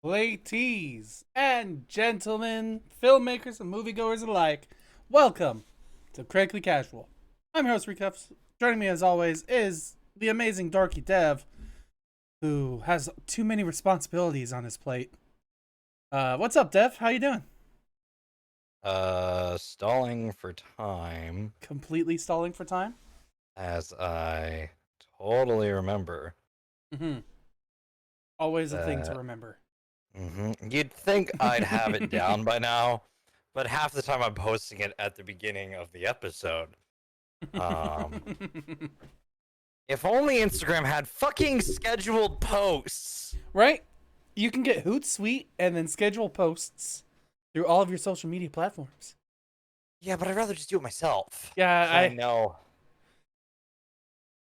Ladies and gentlemen, filmmakers and moviegoers alike, welcome to Critically Casual. I'm your host, Srekcuf5. Joining me as always is the amazing Dorkydev, who has too many responsibilities on his plate. What's up, Dev? How you doing? Stalling for time, Completely stalling for time? as I totally remember Mm-hmm. Always a thing to that. remember. You'd think I'd have it down by now, but half the time I'm posting it at the beginning of the episode. Um, if only Instagram had fucking scheduled posts. Right? You can get Hootsuite and then schedule posts through all of your social media platforms. Yeah, but I'd rather just do it myself. Yeah, 'Cause I know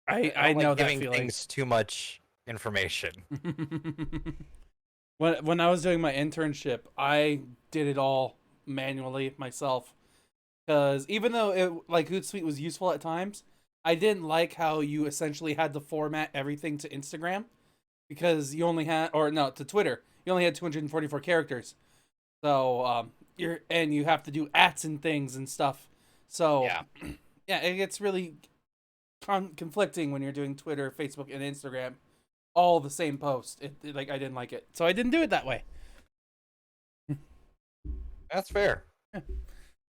I I don't know like that giving feeling. things too much information. when I was doing my internship, I did it all manually myself because even though Hootsuite was useful at times, I didn't like how you essentially had to format everything to Instagram because you only had or no to Twitter you only had 244 characters. So you have to do ats and things and stuff. So Yeah. yeah, it gets really conflicting when you're doing Twitter, Facebook, and Instagram all the same post. I didn't like it, so I didn't do it that way. That's fair. So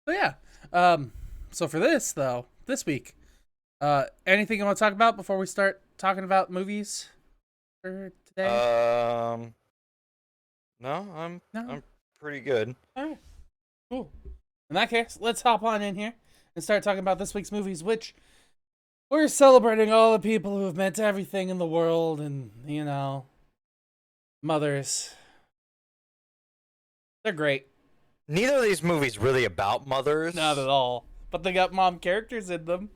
yeah. So for this week, anything you want to talk about before we start talking about movies for today? Um, no, No. I'm pretty good. All right. Cool. In that case, let's hop on in here and start talking about this week's movies, which we're celebrating all the people who have meant everything in the world, and mothers. They're great. Neither of these movies really about mothers. Not at all. But they got mom characters in them.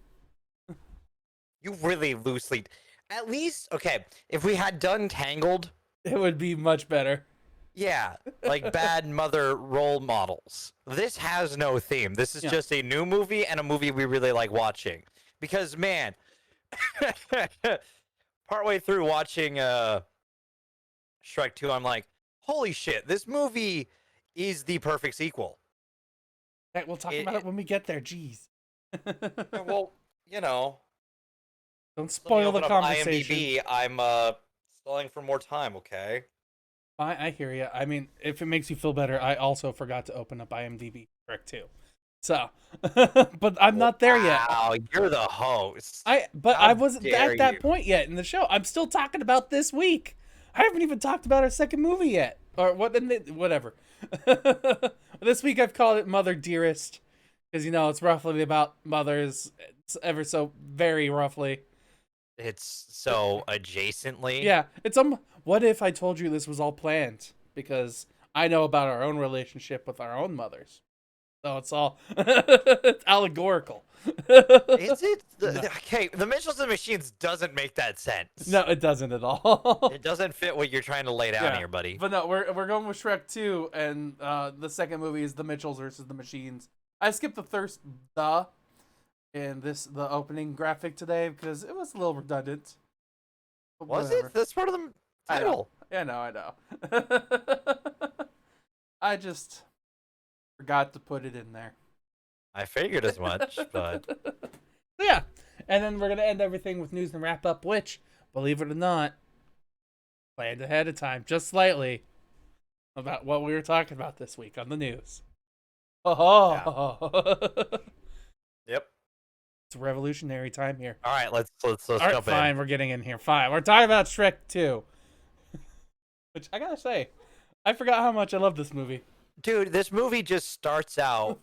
You really loosely. At least, okay, if we had done Tangled, It would be much better. yeah, like bad mother role models. This has no theme. This is Yeah. just a new movie and a movie we really like watching. Because, man, partway through watching Shrek 2, I'm like, holy shit, this movie is the perfect sequel. Hey, we'll talk about it when we get there. Jeez. Well, you know, Don't let me spoil the open up conversation. IMDb. I'm stalling for more time, okay? I hear you. I mean, if it makes you feel better, I also forgot to open up IMDb correct too. So, but I'm not there yet. Wow, you're the host. But How I wasn't dare at that you. point yet in the show. I'm still talking about this week. I haven't even talked about our second movie yet, or whatever. This week I've called it Mother Dearest because it's roughly about mothers. It's ever so very roughly. It's so adjacently. Yeah, it's What if I told you this was all planned? Because I know about our own relationship with our own mothers. So it's all it's allegorical. Is it? No. Okay, the Mitchells and Machines doesn't make that sense. No, it doesn't at all. It doesn't fit what you're trying to lay down Yeah. here, buddy. But no, we're going with Shrek 2, and the second movie is the Mitchells versus the Machines. I skipped the in the opening graphic today because it was a little redundant. But Was whatever. it? That's part of the I know. title. I know. I just forgot to put it in there. I figured as much, but So yeah, and then we're gonna end everything with news and wrap up, which, believe it or not, planned ahead of time, just slightly, about what we were talking about this week on the news. Oh, yep. it's a revolutionary time here. All right, let's All right, jump fine, in. we're getting in here. Fine, we're talking about Shrek 2, which I gotta say, I forgot how much I love this movie. Dude, this movie just starts out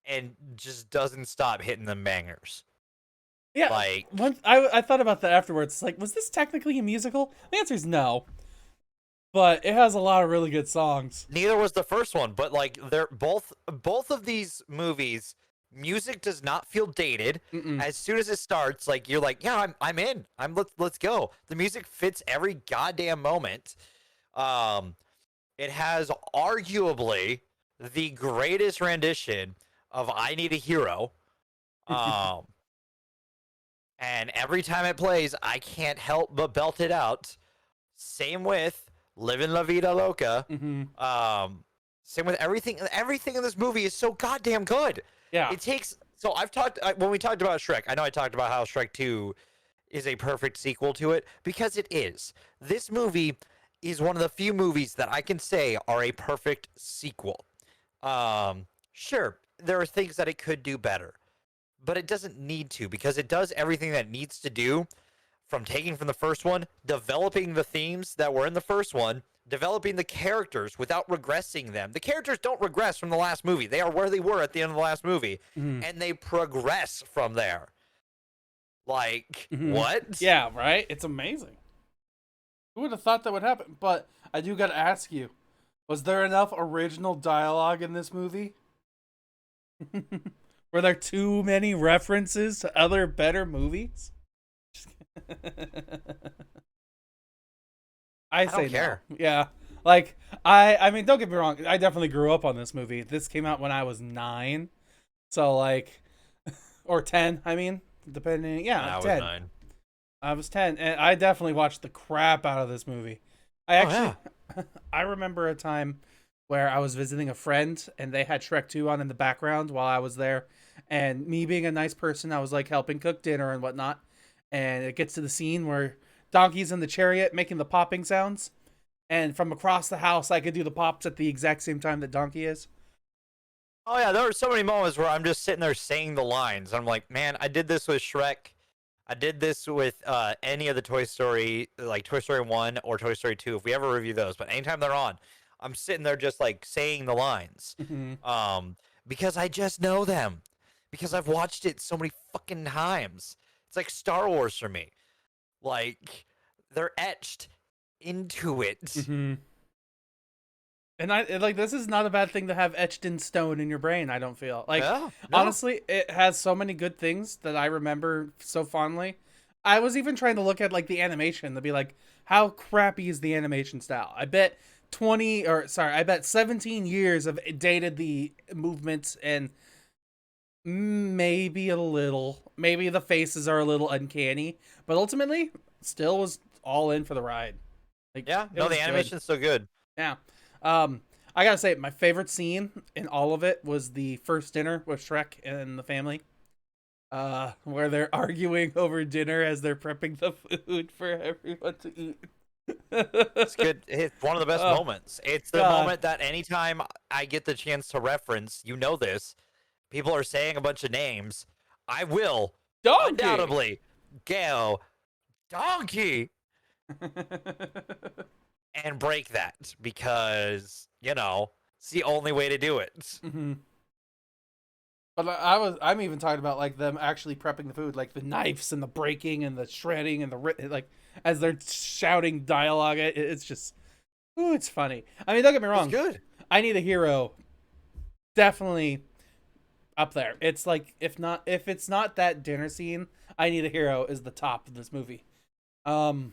and just doesn't stop hitting them bangers. Yeah, Like, I thought about that afterwards. Like, was this technically a musical? The answer is no, but it has a lot of really good songs. neither was the first one, but like they're both of these movies, music does not feel dated. Mm-mm. As soon as it starts, like you're like, yeah, I'm in. Let's go. The music fits every goddamn moment. It has arguably the greatest rendition of I Need a Hero. And every time it plays, I can't help but belt it out. Same with living la vida loca. Mm-hmm. Same with everything. Everything in this movie is so goddamn good. Yeah. It takes. So I've talked when we talked about Shrek. I know I talked about how Shrek 2 is a perfect sequel to it because it is. This movie is one of the few movies that I can say are a perfect sequel. Sure, there are things that it could do better, but it doesn't need to because it does everything that it needs to do, from taking from the first one, developing the themes that were in the first one, developing the characters without regressing them. The characters don't regress from the last movie. They are where they were at the end of the last movie, Mm-hmm. and they progress from there. Like, what? Yeah, right? It's amazing. Who would have thought that would happen? But I do got to ask you, was there enough original dialogue in this movie? Were there too many references to other better movies? I say don't care. no. Yeah. Like, I mean, don't get me wrong. I definitely grew up on this movie. This came out when I was 9. So, like, or 10, I mean, depending. Yeah, I 10. was 9. I was 10, and I definitely watched the crap out of this movie. I remember a time where I was visiting a friend, and they had Shrek 2 on in the background while I was there. And me being a nice person, I was, like, helping cook dinner and whatnot. And it gets to the scene where Donkey's in the chariot making the popping sounds. And from across the house, I could do the pops at the exact same time that Donkey is. Oh yeah, there were so many moments where I'm just sitting there saying the lines. I'm like, man, I did this with Shrek. I did this with any of the Toy Story, like Toy Story 1 or Toy Story 2, if we ever review those. But anytime they're on, I'm sitting there just like saying the lines. Because I just know them. Because I've watched it so many fucking times. It's like Star Wars for me. Like, they're etched into it. And like, this is not a bad thing to have etched in stone in your brain, I don't feel. Like, No. honestly, it has so many good things that I remember so fondly. I was even trying to look at, like, the animation to be like, how crappy is the animation style? I bet 17 years have dated the movements, and maybe maybe the faces are a little uncanny, but ultimately, still was all in for the ride. Like, Yeah, no, the animation's so good. Yeah. I gotta say, my favorite scene in all of it was the first dinner with Shrek and the family. Where they're arguing over dinner as they're prepping the food for everyone to eat. It's good. It's one of the best moments. It's the moment that anytime I get the chance to reference, you know this, people are saying a bunch of names, I will undoubtedly go Donkey and break that because, you know, it's the only way to do it. But I'm even talking about, like, them actually prepping the food, like the knives and the breaking and the shredding and like as they're shouting dialogue. It's just, ooh, it's funny. I mean, don't get me wrong. It's good. I Need a Hero, definitely up there. It's like, if it's not that dinner scene, I Need a Hero is the top of this movie. The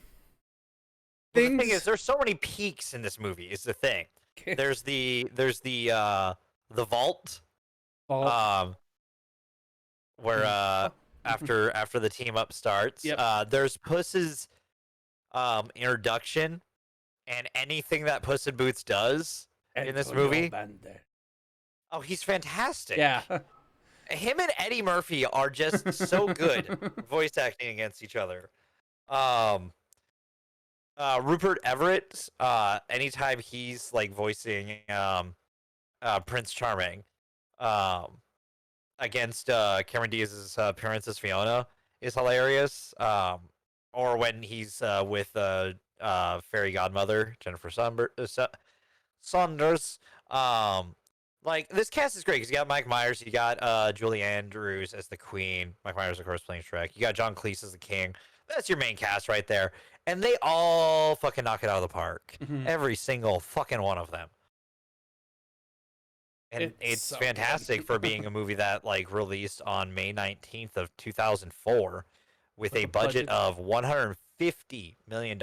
thing is, there's so many peaks in this movie. Is the thing. There's the vault. Where after the team up starts, there's Puss's introduction, and anything that Puss in Boots does in this movie. Oh, he's fantastic. Yeah. Him and Eddie Murphy are just so good voice acting against each other. Rupert Everett, anytime he's like voicing Prince Charming, against Cameron Diaz's appearance as Fiona is hilarious. Or when he's with fairy godmother Jennifer Saunders. Like, this cast is great because you got Mike Myers, you got Julie Andrews as the Queen. Mike Myers, of course, playing Shrek. You got John Cleese as the King. That's your main cast right there, and they all fucking knock it out of the park. Every single fucking one of them. And it's so fantastic for being a movie that like released on May 19th of 2004 with a budget of $150 million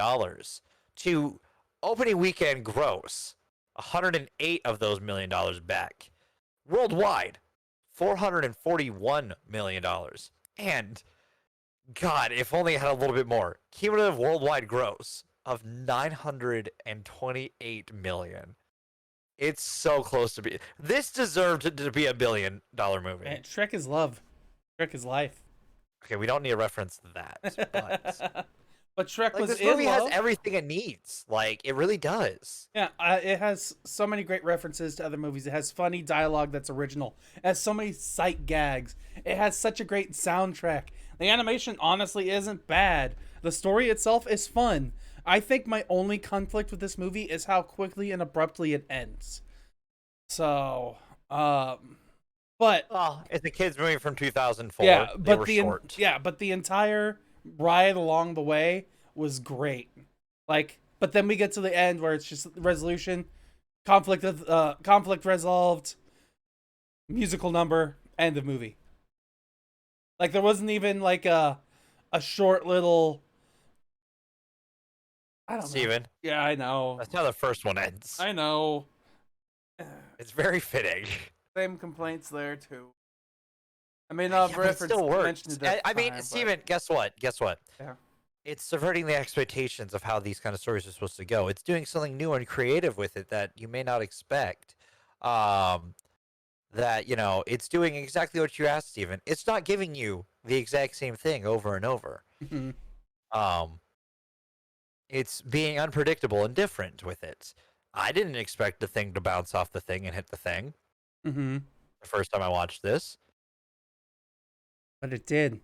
to opening weekend gross 108 of those $1 million back. Worldwide, $441 million. And God, if only it had a little bit more. Cumulative worldwide gross, of 928 million. It's so close to be. This deserved to be $1 billion movie. Man, Shrek is love. Shrek is life. Okay, we don't need to reference that, but But Shrek like was this in movie has love. everything it needs. Like it really does. Yeah, it has so many great references to other movies. It has funny dialogue that's original. It has so many sight gags. It has such a great soundtrack. The animation honestly isn't bad. The story itself is fun. I think my only conflict with this movie is how quickly and abruptly it ends. So, but Oh, it's a kids movie from 2004. yeah, They but were the short. but the entire ride along the way was great. Like, but then we get to the end where it's just resolution, conflict resolved, musical number, end of movie. Like there wasn't even like a short little. I don't know. Steven, Yeah, I know. that's how the first one ends. I know. It's very fitting. Same complaints there too. I may Yeah, not have but it still works. mentioned it at I mean, time, but- Steven, guess what? Guess what? Yeah. It's subverting the expectations of how these kind of stories are supposed to go. It's doing something new and creative with it that you may not expect. That, you know, it's doing exactly what you asked, Steven. It's not giving you the exact same thing over and over. Mhm. It's being unpredictable and different with it. I didn't expect the thing to bounce off the thing and hit the thing Mhm. the first time I watched this. But it did.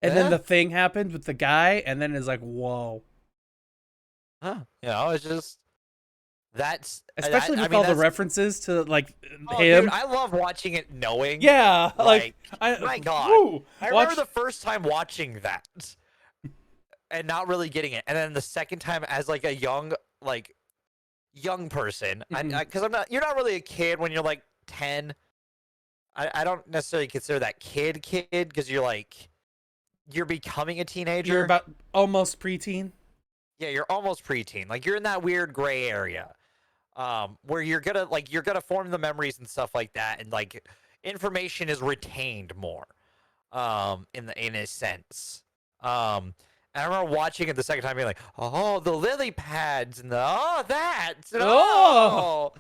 And then Yeah. the thing happened with the guy, and then it's like, whoa. Huh. You know, it's just that's Especially I with mean, all the that's- references to like oh, him. Dude, I love watching it knowing. Yeah, Like, I, my God. woo, I remember the first time watching that and not really getting it, and then the second time as like a young person, Mhm. because you're not really a kid when you're like 10. I don't necessarily consider that kid because you're becoming a teenager. You're about almost preteen. Yeah, you're almost preteen. Like you're in that weird gray area, where you're gonna form the memories and stuff like that, and like information is retained more, in a sense. And I remember watching it the second time, being like, "Oh, the lily pads and that, and Oh!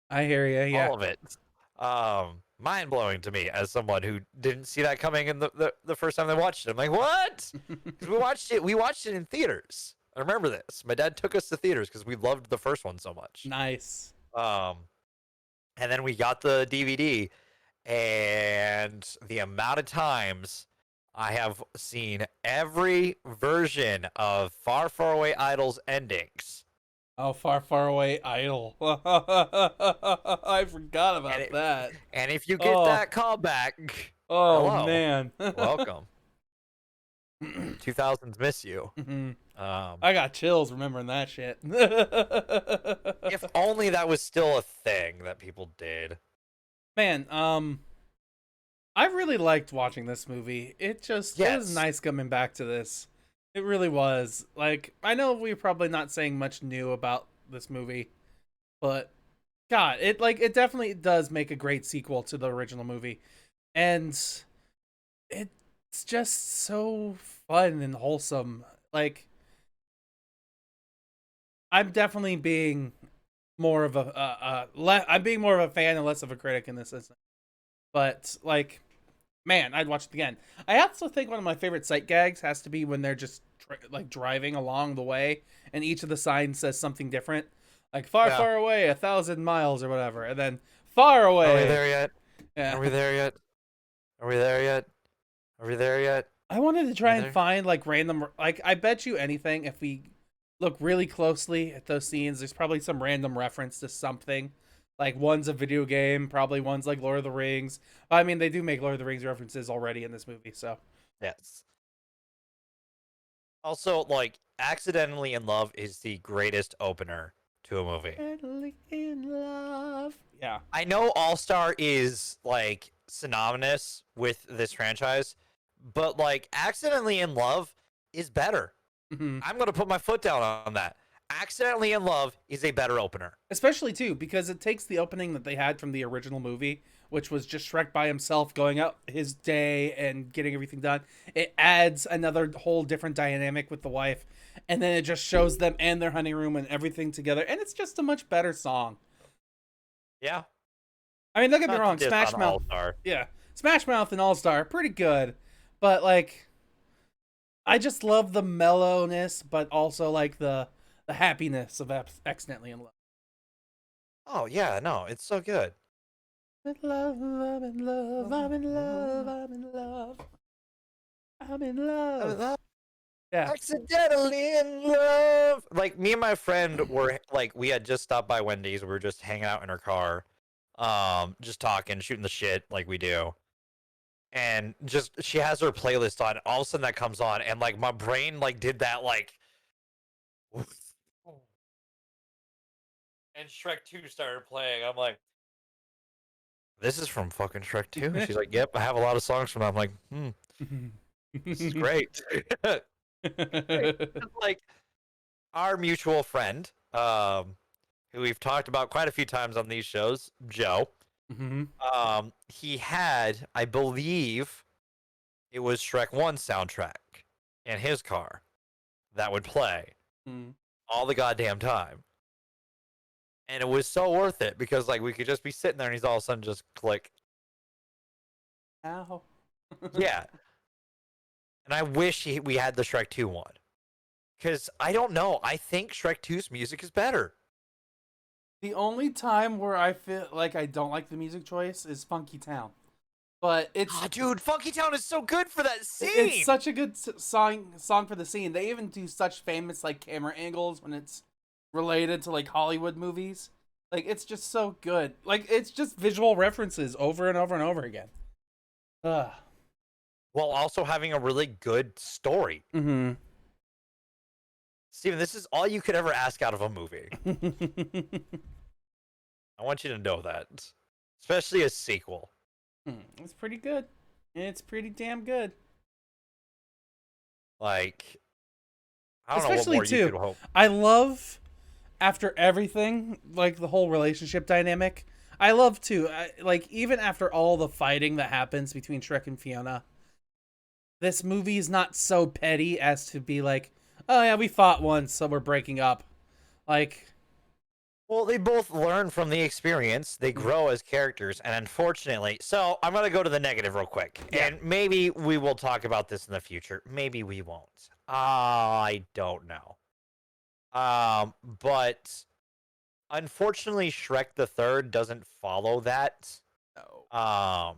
I hear you. Yeah. all of it." Mind blowing to me as someone who didn't see that coming in the first time they watched it. I'm like, what? Because we watched it in theaters. I remember this. My dad took us to theaters because we loved the first one so much. Nice. And then we got the DVD, and the amount of times I have seen every version of Far Far Away Idol's endings. Oh, Far Far Away Idol. I forgot about And that. And if you get that callback, Oh hello. man. welcome. 2000s miss you. Mhm. Um, I got chills remembering that shit. if only that was still a thing that people did. Man, I really liked watching this movie. It was Yes. nice coming back to this. It really was. Like, I know we're probably not saying much new about this movie, but God, it definitely does make a great sequel to the original movie. And it's just so fun and wholesome. Like, I'm definitely being more of I'm being more of a fan and less of a critic in this instance. But like, man, I'd watch it again. I also think one of my favorite sight gags has to be when they're just driving along the way, and each of the signs says something different, like far, far away, 1,000 miles or whatever, and then far away. Are we there yet? Yeah. Are we there yet? Are we there yet? Are we there yet? I wanted to try and find like random, like I bet you anything if we look really closely at those scenes, there's probably some random reference to something. Like one's a video game, probably one's like Lord of the Rings. I mean, they do make Lord of the Rings references already in this movie, so. Yes. Also, like, Accidentally in Love is the greatest opener to a movie. Accidentally in love. Yeah. I know All-Star is, like, synonymous with this franchise, but, like, Accidentally in Love is better. Mm-hmm. I'm going to put my foot down on that. Accidentally in Love is a better opener. Especially, too, because it takes the opening that they had from the original movie, which was just Shrek by himself going out his day and getting everything done. It adds another whole different dynamic with the wife. and then it just shows them and their honeymoon and everything together, and it's just a much better song. Yeah. I mean, don't get me Not to wrong, diss Smash on Mouth, All-Star. yeah, Smash Mouth and All Star, pretty good, but like, I just love the mellowness, but also like the happiness of Accidentally in Love. Oh yeah, no, it's so good. I'm in love, I'm in love, I'm in love, I'm in love, I'm in love. Yeah. Accidentally in love. Like me and my friend were like, we had just stopped by Wendy's. We were just hanging out in her car, just talking, shooting the shit like we do. And just she has her playlist on. And all of a sudden that comes on, and like my brain like did that like. And Shrek 2 started playing. I'm like, this is from fucking Shrek 2. She's like, yep, I have a lot of songs from that. I'm like, this is great. Great. Like our mutual friend, who we've talked about quite a few times on these shows, Joe. Mm-hmm. He had, I believe, it was Shrek 1 soundtrack in his car that would play all the goddamn time. And it was so worth it because like we could just be sitting there and he's all of a sudden just click. Ow. Yeah. And I wish we had the Shrek 2 one. Because I don't know. I think Shrek 2's music is better. The only time where I feel like I don't like the music choice is Funky Town. But it's dude, Funky Town is so good for that scene. It's such a good song for the scene. They even do such famous like camera angles when it's related to like Hollywood movies. Like it's just so good. Like it's just visual references over and over and over again. Ugh. While also having a really good story. Mm-hmm. Steven, this is all you could ever ask out of a movie. I want you to know that. Especially a sequel. It's pretty good. It's pretty damn good. Like, I don't Especially know what more you could hope. I love, after everything, like the whole relationship dynamic, I love too, like even after all the fighting that happens between Shrek and Fiona, this movie is not so petty as to be like, oh yeah, we fought once, so we're breaking up. Like, well, they both learn from the experience. They grow as characters, and unfortunately, so I'm gonna go to the negative real quick, and maybe we will talk about this in the future. Maybe we won't. I don't know. But unfortunately, Shrek the Third doesn't follow that. no.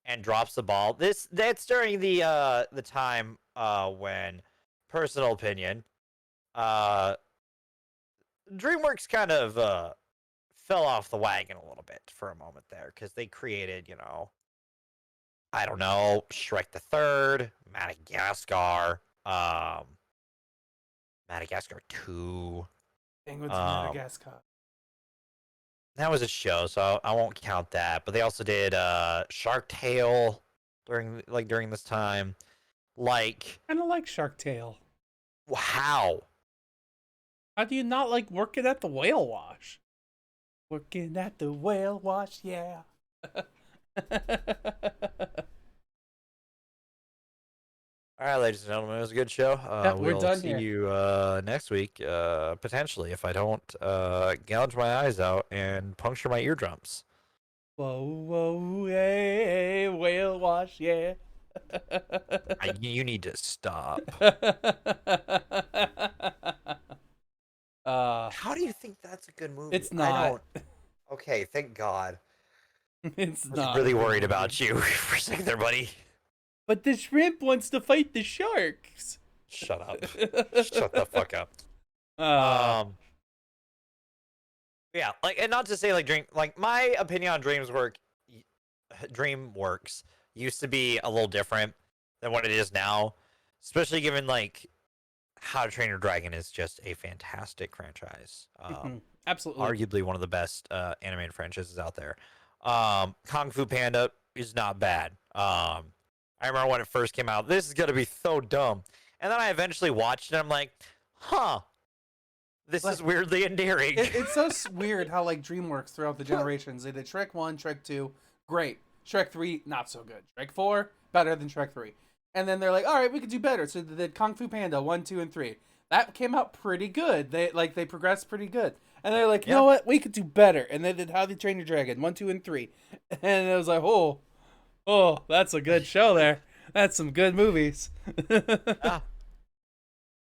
And drops the ball. That's during the time when, personal opinion, DreamWorks kind of fell off the wagon a little bit for a moment there because they created, I don't know, Shrek the Third, Madagascar, Madagascar 2. Penguins in Madagascar. That was a show, so I won't count that. But they also did Shark Tale during this time. Like, I don't like Shark Tale. How? How do you not like working at the whale wash? Working at the whale wash, yeah. All right, ladies and gentlemen, it was a good show. We're done see here. you next week, potentially, if I don't gouge my eyes out and puncture my eardrums. Whoa, whoa, hey, whale wash, yeah. You need to stop. How do you think that's a good movie? It's not. Okay, thank God. It's I was not. really worried about you for a second there, buddy. But the shrimp wants to fight the sharks. Shut up. Shut the fuck up. Yeah, and not to say my opinion on DreamWorks used to be a little different than what it is now, especially given How to Train Your Dragon is just a fantastic franchise. Absolutely. Arguably one of the best animated franchises out there. Kung Fu Panda is not bad. I remember when it first came out, this is going to be so dumb. And then I eventually watched it, and I'm like, huh, this is weirdly endearing. It's so weird how DreamWorks throughout the generations, they did Shrek 1, Shrek 2, great. Shrek 3, not so good. Shrek 4, better than Shrek 3. And then they're like, all right, we could do better. So they did Kung Fu Panda 1, 2, and 3. that came out pretty good. They progressed pretty good. And they're like, you Yeah. know what? We could do better. And they did How to Train Your Dragon 1, 2, and 3. And it was like, oh, that's a good show there. That's some good movies. Yeah.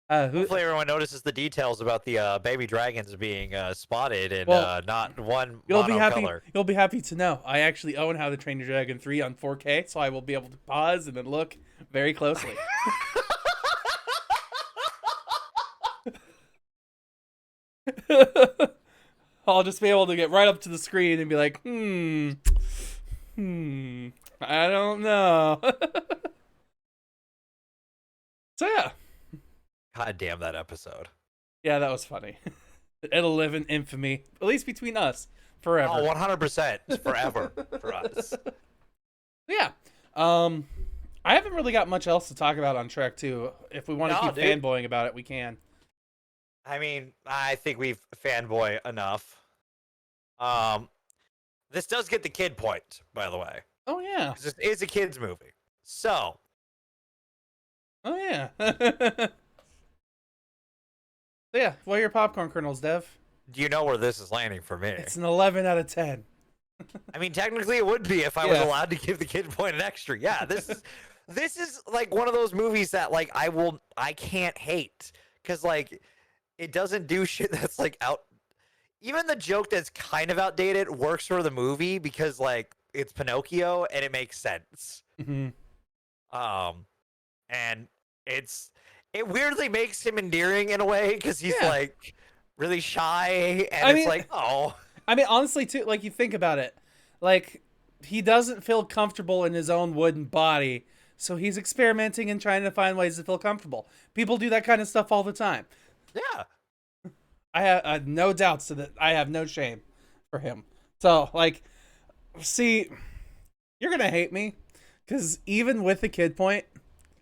Who? Hopefully everyone notices the details about the baby dragons being spotted and Well, not one You'll be happy. monocolor. You'll be happy to know I actually own How to Train Your Dragon 3 on 4K, so I will be able to pause and then look very closely. I'll just be able to get right up to the screen and be like, I don't know. So yeah, God damn that episode. yeah, that was funny. It'll live in infamy, at least between us, forever. Oh, 100% forever for us. Yeah. I haven't really got much else to talk about on Shrek 2. If we want to keep fanboying about it, we can. I mean, I think we've fanboy enough. This does get the kid point, by the way. Oh yeah. This is a kid's movie. So. Oh yeah. Yeah, what are your popcorn kernels, Dev? Do you know where this is landing for me? It's an 11 out of 10. I mean, technically it would be if I was allowed to give the kid point an extra. Yeah, this is like one of those movies that like I can't hate because like it doesn't do shit that's like out. Even the joke that's kind of outdated works for the movie because like it's Pinocchio and it makes sense. Mm-hmm. And it weirdly makes him endearing in a way because he's like really shy and it's like, oh. I mean, honestly, too, like, you think about it. Like, he doesn't feel comfortable in his own wooden body, so he's experimenting and trying to find ways to feel comfortable. People do that kind of stuff all the time. Yeah. I have no doubts that I have no shame for him. So, like, see, you're going to hate me, because even with the kid point...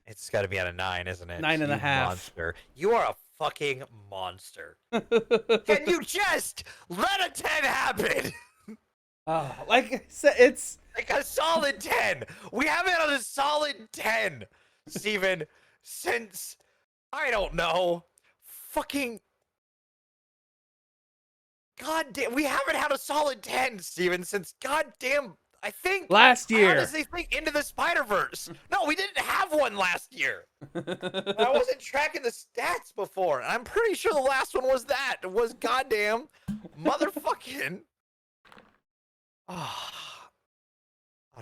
It's got to be at a 9, isn't it? 9.5. Monster. You are a fucking monster. Can you just let a 10 happen? Oh, like I said, it's like a solid 10. We haven't had a solid 10, Steven, since I don't know. Fucking goddamn, we haven't had a solid 10, Steven, since goddamn I think last year. I honestly think Into the Spider-Verse. No, we didn't have one last year. I wasn't tracking the stats before. I'm pretty sure the last one was that. It was goddamn motherfucking. Oh,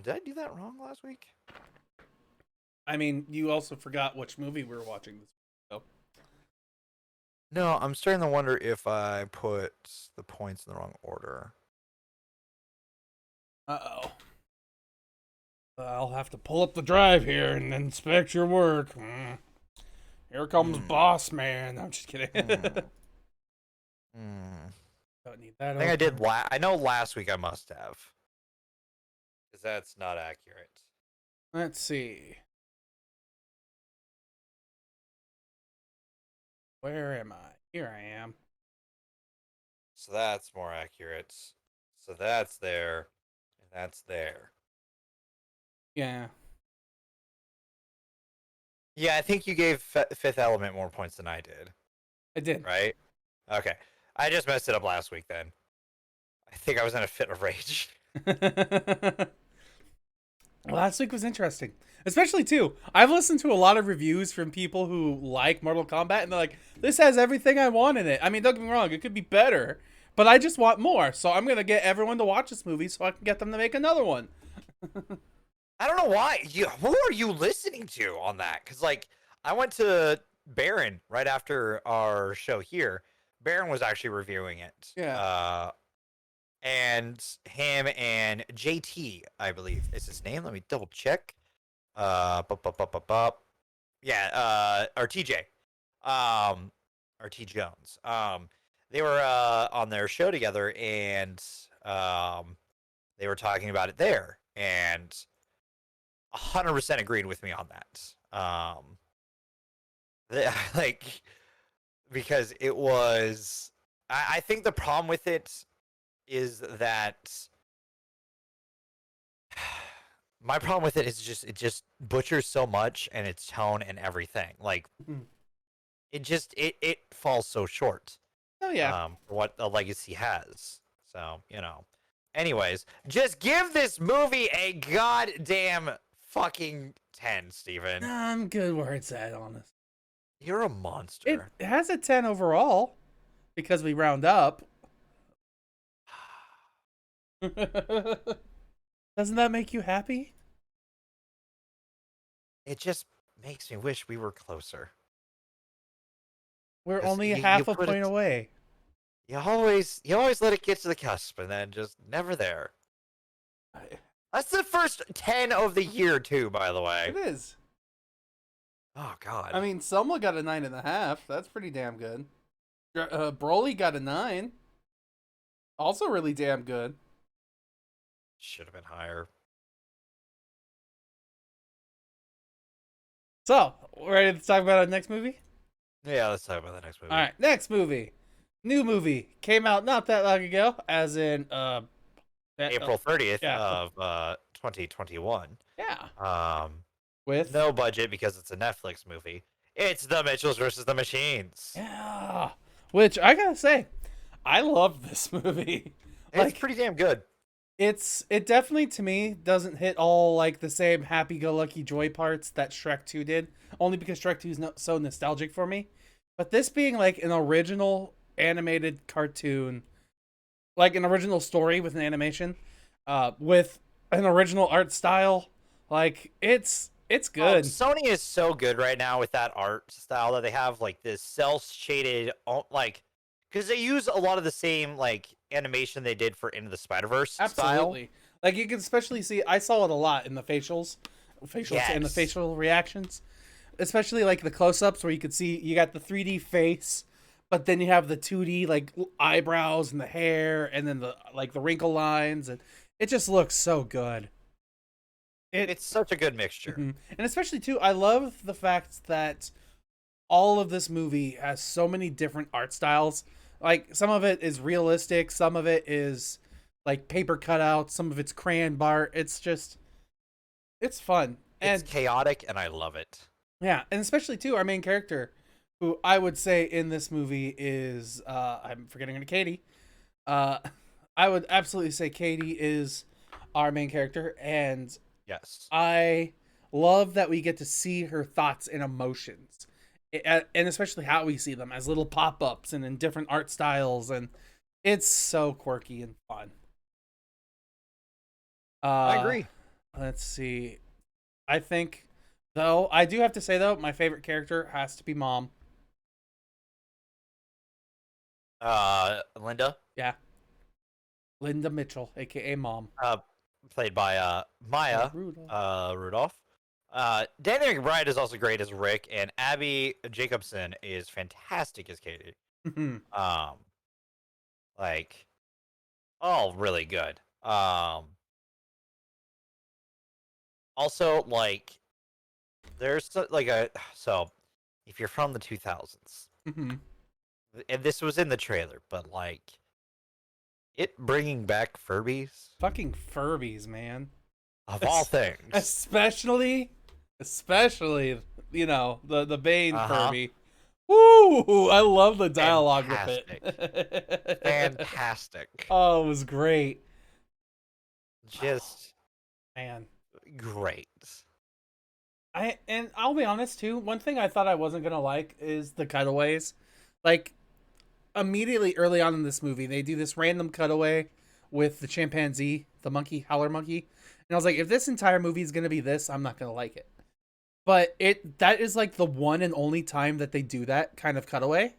did I do that wrong last week? I mean, you also forgot which movie we were watching this week, so. No, I'm starting to wonder if I put the points in the wrong order. Uh-oh. I'll have to pull up the drive here and inspect your work. Here comes Boss Man. I'm just kidding. Don't need that. I think I did. I know last week I must have. Because that's not accurate. Let's see. Where am I? Here I am. So that's more accurate. So that's there. That's there. Yeah. Yeah, I think you gave Fifth Element more points than I did. I did. Right? Okay. I just messed it up last week then. I think I was in a fit of rage. Last week was interesting. Especially, too, I've listened to a lot of reviews from people who like Mortal Kombat, and they're like, this has everything I want in it. I mean, don't get me wrong, it could be better, but I just want more, so I'm going to get everyone to watch this movie so I can get them to make another one. I don't know why. Who are you listening to on that? Because, like, I went to Baron right after our show here. Baron was actually reviewing it. Yeah. And him and JT, I believe, is his name. Let me double check. Yeah, or TJ. Or T Jones. They were on their show together, and they were talking about it there, and 100% agreed with me on that. Like, because it was, I think the problem with it is that my problem with it is just it just butchers so much and its tone and everything. Like, it falls so short. Oh yeah. For what the legacy has. So, Anyways, just give this movie a goddamn fucking 10, Steven. Nah, I'm good where it's at, honest. You're a It monster. has a 10 overall because we round up. Doesn't that make you happy? It just makes me wish we were closer. We're 'Cause only you half a put point it, away. you always let it get to the cusp and then just never there. That's the first 10 of the year too, by the way. It is. Oh god. I mean, Selma got a 9.5. That's pretty damn good. Broly got a 9. Also really damn good. Should have been higher. So, ready to talk about our next movie? Yeah, let's talk about the next movie. All right, next movie. New movie. Came out not that long ago, as in April 30th yeah. of 2021. Yeah. With No budget because it's a Netflix movie. It's The Mitchells versus the Machines. Yeah. Which I gotta say, I love this movie. It's pretty damn good. It definitely to me doesn't hit all like the same happy-go-lucky joy parts that Shrek 2 did, only because Shrek 2 is so nostalgic for me. But this being like an original animated cartoon, like an original story with an animation, with an original art style, like it's good. Sony is so good right now with that art style that they have, like this cel-shaded, like, because they use a lot of the same like animation they did for Into the Spider-Verse Absolutely. style. Like you can especially see, I saw it a lot in the facials and the facial reactions, especially like the close-ups where you could see you got the 3D face, but then you have the 2D like eyebrows and the hair, and then the like the wrinkle lines, and it just looks so good. It's such a good mixture. And especially too, I love the fact that all of this movie has so many different art styles. Like some of it is realistic, some of it is like paper cutouts, some of it's crayon art. It's fun. And It's chaotic and I love it. yeah, and especially too our main character, who I would say in this movie is I'm forgetting her name, Katie. I would absolutely say Katie is our main character, and Yes. I love that we get to see her thoughts and emotions, and especially how we see them as little pop-ups and in different art styles, and it's so quirky and fun. I agree. Let's see. I think, though, I do have to say, though, my favorite character has to be Mom. Linda? Yeah. Linda Mitchell, aka Mom. Played by Maya Rudolph. Danny McBride is also great as Rick, and Abby Jacobson is fantastic as Katie. Like, all really good. Also, like, there's like so if you're from the 2000s, and this was in the trailer, but like, it bringing back Furbies, Fucking Furbies, man. of all things. Especially, the Bane Furby. Woo! I love the dialogue with it. Fantastic. Oh, it was great. Just Man. great. And I'll be honest too, one thing I thought I wasn't gonna like is the cutaways. Like immediately early on in this movie, they do this random cutaway with the chimpanzee, the monkey, howler monkey. And I was like, if this entire movie is gonna be this, I'm not gonna like it. But that is like the one and only time that they do that kind of cutaway.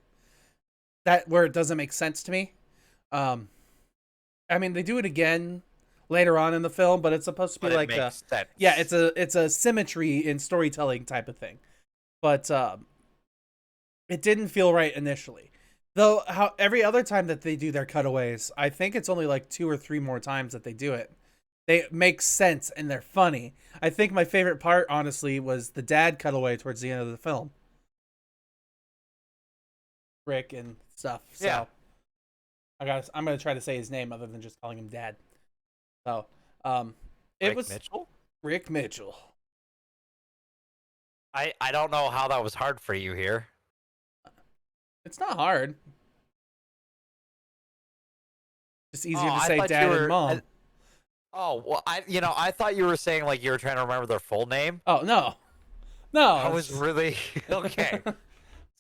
That where it doesn't make sense to me. I mean, they do it again later on in the film, but it's supposed to be like sense. Yeah, it's a symmetry in storytelling type of thing. But it didn't feel right initially. Though how every other time that they do their cutaways, I think it's only like 2 or 3 more times that they do it. They make sense and they're funny. I think my favorite part, honestly, was the dad cutaway towards the end of the film. Rick and stuff. So Yeah. I'm gonna try to say his name other than just calling him Dad. So it Rick was Mitchell? Rick Mitchell. I don't know how that was hard for you here. It's not hard. It's easier to I say thought dad you and were. mom. Oh well, I thought you were saying like you were trying to remember their full name. Oh no, no. I was really okay.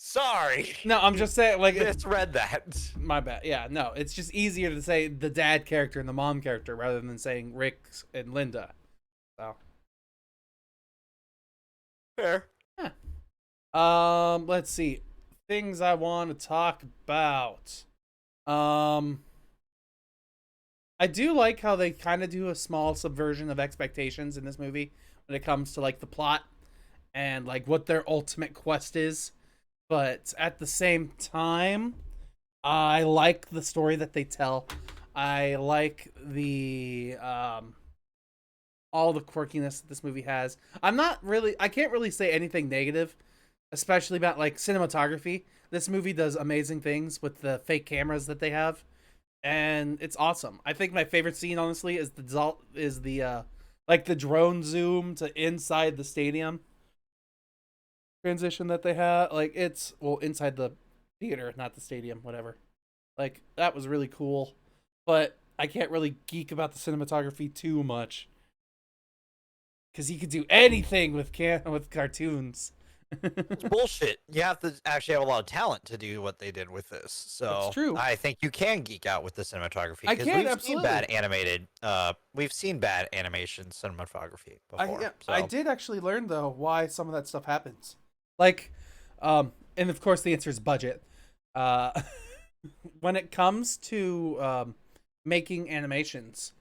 Sorry, No, I'm just saying like misread that. my bad. Yeah, no, it's just easier to say the dad character and the mom character rather than saying Rick and Linda. So. Fair. Huh. Let's see. Things I want to talk about. I do like how they kind of do a small subversion of expectations in this movie when it comes to like the plot and like what their ultimate quest is. But at the same time, I like the story that they tell. I like the all the quirkiness that this movie has. I can't really say anything negative, especially about like cinematography. This movie does amazing things with the fake cameras that they have, and it's awesome. I think my favorite scene, honestly, is the like the drone zoom to inside the stadium transition that they have. Like it's inside the theater, not the stadium, whatever. Like that was really cool, but I can't really geek about the cinematography too much because you could do anything with cartoons. It's bullshit. You have to actually have a lot of talent to do what they did with this. So That's true. I think you can geek out with the cinematography. I can, we've absolutely. seen bad animated. We've seen bad animation cinematography before. I did actually learn though why some of that stuff happens. Like, and of course the answer is budget. When it comes to making animations,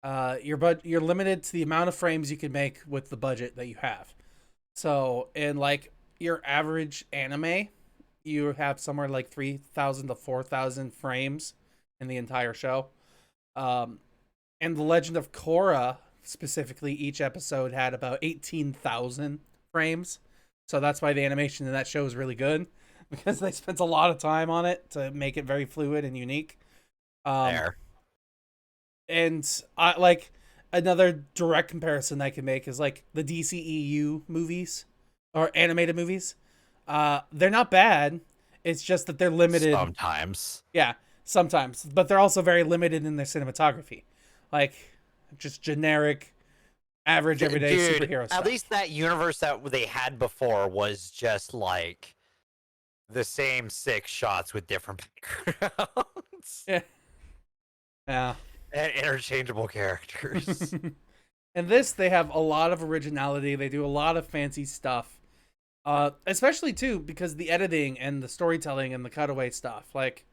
you're limited to the amount of frames you can make with the budget that you have. So in like your average anime, you have somewhere like 3,000 to 4,000 frames in the entire show. And The Legend of Korra, specifically, each episode had about 18,000 frames. So that's why the animation in that show is really good, because they spent a lot of time on it to make it very fluid and unique. There. And I like another direct comparison I can make is like the DCEU movies or animated movies. They're not bad. It's just that they're limited. Sometimes. Yeah, sometimes. But they're also very limited in their cinematography. Like, just generic, average, everyday superhero stuff. At least that universe that they had before was just like the same 6 shots with different backgrounds. Yeah. Yeah. And interchangeable characters. In this, they have a lot of originality. They do a lot of fancy stuff. Especially, too, because the editing and the storytelling and the cutaway stuff. Like,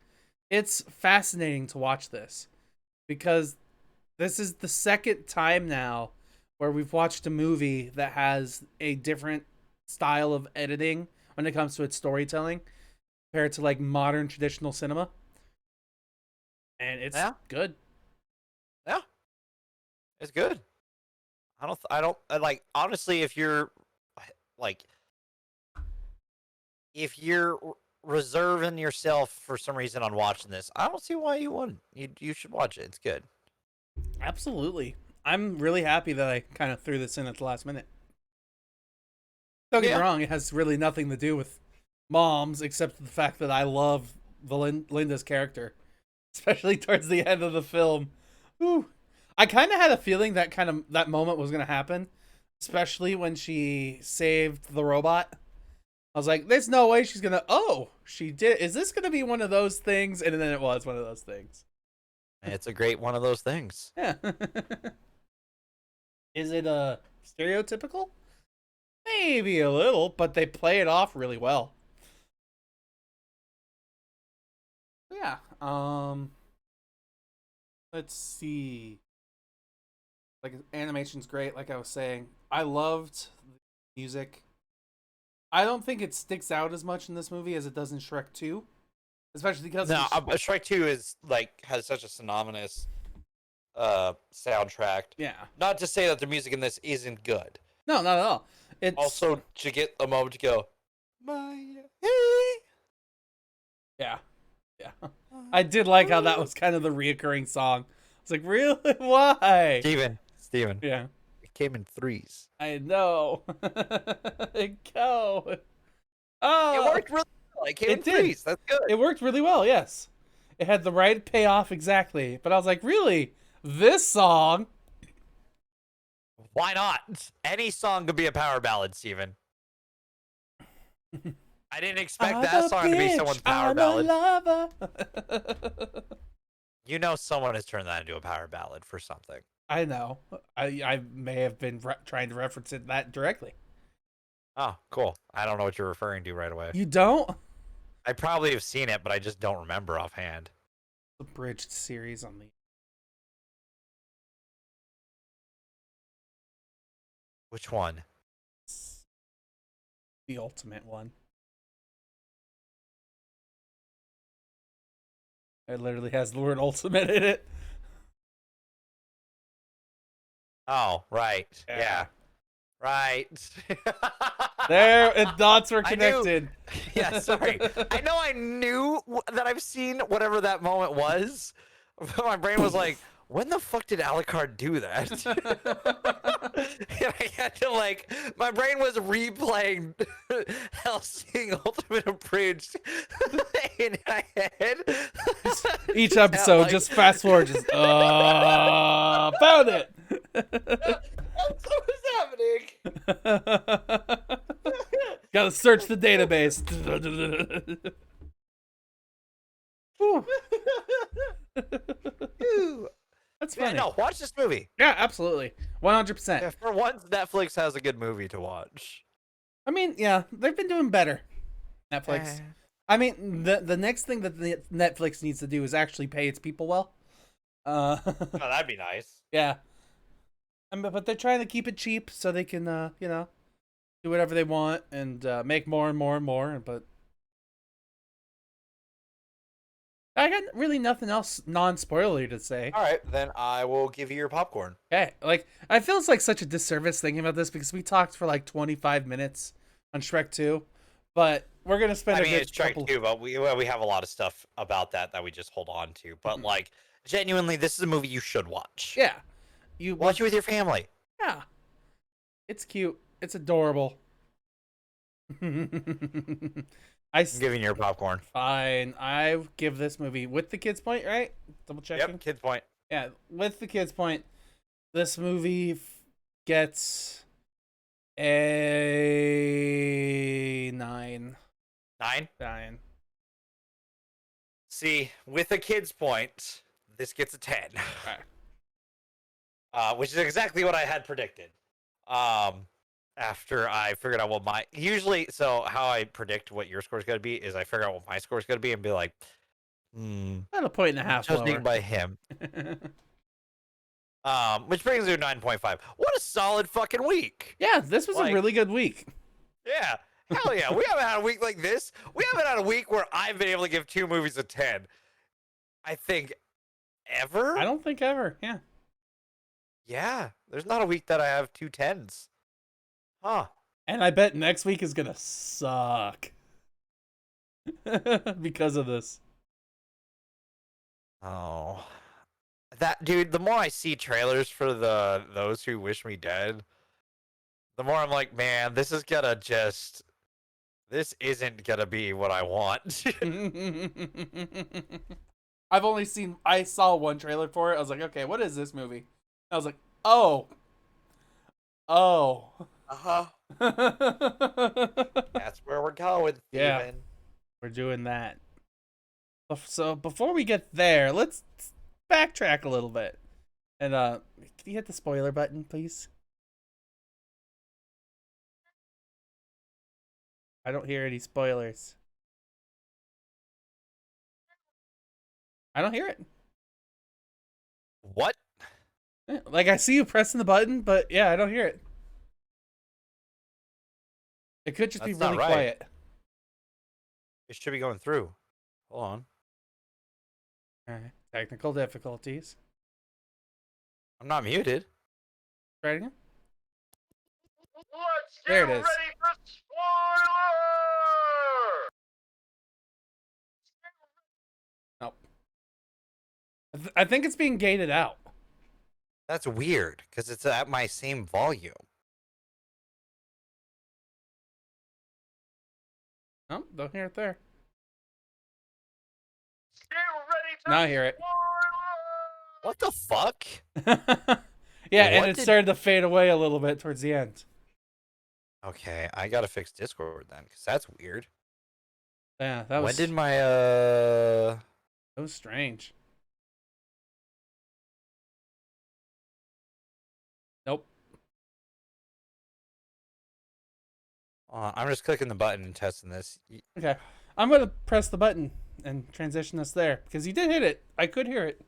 it's fascinating to watch this. Because this is the second time now where we've watched a movie that has a different style of editing when it comes to its storytelling compared to, like, modern traditional cinema. And it's good. Yeah, it's good. I don't like, honestly, if you're reserving yourself for some reason on watching this, I don't see why you wouldn't. You should watch it. It's good. Absolutely. I'm really happy that I kind of threw this in at the last minute. Don't get me wrong, it has really nothing to do with moms except the fact that I love Linda's character, especially towards the end of the film. Ooh. I kind of had a feeling that that moment was going to happen, especially when she saved the robot. I was like, there's no way she's going to, she did. Is this going to be one of those things? And then it was one of those things. It's a great one of those things. Yeah. Is it stereotypical? Maybe a little, but they play it off really well. Yeah. Let's see. Like, animation's great, like I was saying. I loved the music. I don't think it sticks out as much in this movie as it does in Shrek 2. Especially because Shrek 2 is like has such a synonymous soundtrack. Yeah. Not to say that the music in this isn't good. No, not at all. It's also to get a moment to go, yeah. Yeah. I did like how that was kind of the reoccurring song. It's like, really? Why? Steven. Yeah. It came in 3s. I know. Go. Oh. It worked really Like him It and did. Freeze. That's good. It worked really well, yes. It had the right payoff exactly. But I was like, really? This song? Why not? Any song could be a power ballad, Steven. I didn't expect I'm that a song to be someone's power I'm ballad. a lover. You know someone has turned that into a power ballad for something. I know. I may have been trying to reference it that directly. Oh, cool. I don't know what you're referring to right away. You don't? I probably have seen it, but I just don't remember offhand. The bridged series on the Which one? ultimate one. It literally has the word ultimate in it. Oh, right. Yeah. Right. There, and dots were I knew- connected. Yeah, sorry. I know I knew that I've seen whatever that moment was, but my brain was like, when the fuck did Alucard do that? And I had to like, my brain was replaying Hellsing Ultimate Abridged in my head. Each episode, like- just fast forward, just found it. That's what was happening. Gotta search the database. Whew. That's Yeah, funny. no, watch this movie. Yeah, absolutely. 100%. Yeah, for once, Netflix has a good movie to watch. I mean, yeah, they've been doing better. Netflix. Eh. I mean, the next thing that Netflix needs to do is actually pay its people well. Oh, that'd be nice. Yeah. But they're trying to keep it cheap so they can, do whatever they want and make more and more and more. But I got really nothing else non-spoilery to say. All right, then I will give you your popcorn. Okay, like I feel it's like such a disservice thinking about this because we talked for like 25 minutes on Shrek 2, but we're gonna spend. I a mean, good it's Shrek couple... too, but we have a lot of stuff about that we just hold on to. But like, genuinely, this is a movie you should watch. Yeah, you Watch it with your family. Yeah, it's cute. It's adorable. I'm giving you your popcorn. Fine. I give this movie with the kids point, right? Double checking. Yep, kids point. Yeah, with the kids point, this movie gets a 9. 9. 9. See, with a kid's point, this gets a 10. Right. Which is exactly what I had predicted. After I figured out what my so how I predict what your score is gonna be is I figure out what my score is gonna be and be like, About a point and a half judging lower. by him. Which brings me to 9.5. What a solid fucking week. Yeah, this was a really good week. Yeah. Hell yeah. We haven't had a week like this. We haven't had a week where I've been able to give 2 movies a 10. I think ever? I don't think ever. Yeah. Yeah. There's not a week that I have 2 10s. Huh. And I bet next week is gonna suck. Because of this. Oh. That dude, the more I see trailers for those who wish me dead, the more I'm like, man, this isn't gonna be what I want. I saw one trailer for it. I was like, okay, what is this movie? I was like, oh. Uh-huh. That's where we're going, Steven. Yeah. We're doing that. So before we get there, let's backtrack a little bit. And can you hit the spoiler button, please? I don't hear any spoilers. I don't hear it. What? Like, I see you pressing the button, but yeah, I don't hear it. It could just be That's not really right. quiet. It should be going through. Hold on. All right. Technical difficulties. I'm not muted. Try it again. Let's There get it is. ready for spoiler! Nope. I think it's being gated out. That's weird, because it's at my same volume. Nope, don't hear it there. Now I hear it. What the fuck? Yeah, and What it did- started to fade away a little bit towards the end. Okay, I gotta fix Discord then, because that's weird. Yeah, that When was did my that was strange. Nope. I'm just clicking the button and testing this. Okay. I'm gonna press the button and transition us there because you did hit it. I could hear it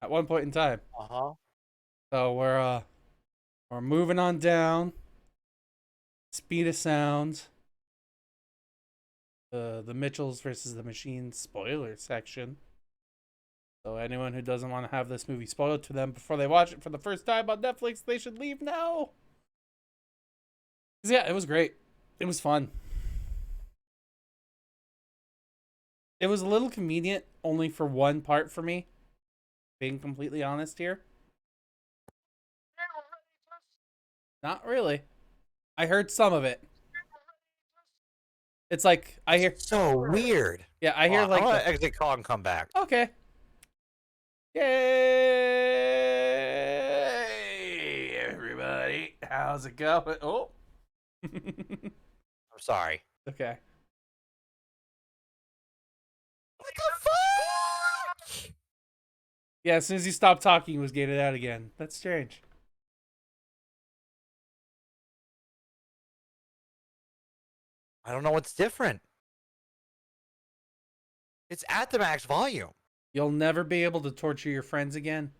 at one point in time. Uh-huh. So we're moving on down. Speed of sound. The Mitchells versus the Machines spoiler section. So anyone who doesn't want to have this movie spoiled to them before they watch it for the first time on Netflix, they should leave now. 'Cause yeah, it was great. It was fun. It was a little convenient only for one part for me. Being completely honest here. Not really. I heard some of it. It's like I hear So weird. yeah, I hear like I'm gonna the, exit call and come back. okay. Yay, everybody. How's it going? Oh. I'm sorry. Okay. What the fuck? Yeah, as soon as you stopped talking, it was gated out again. That's strange. I don't know what's different. It's at the max volume. You'll never be able to torture your friends again.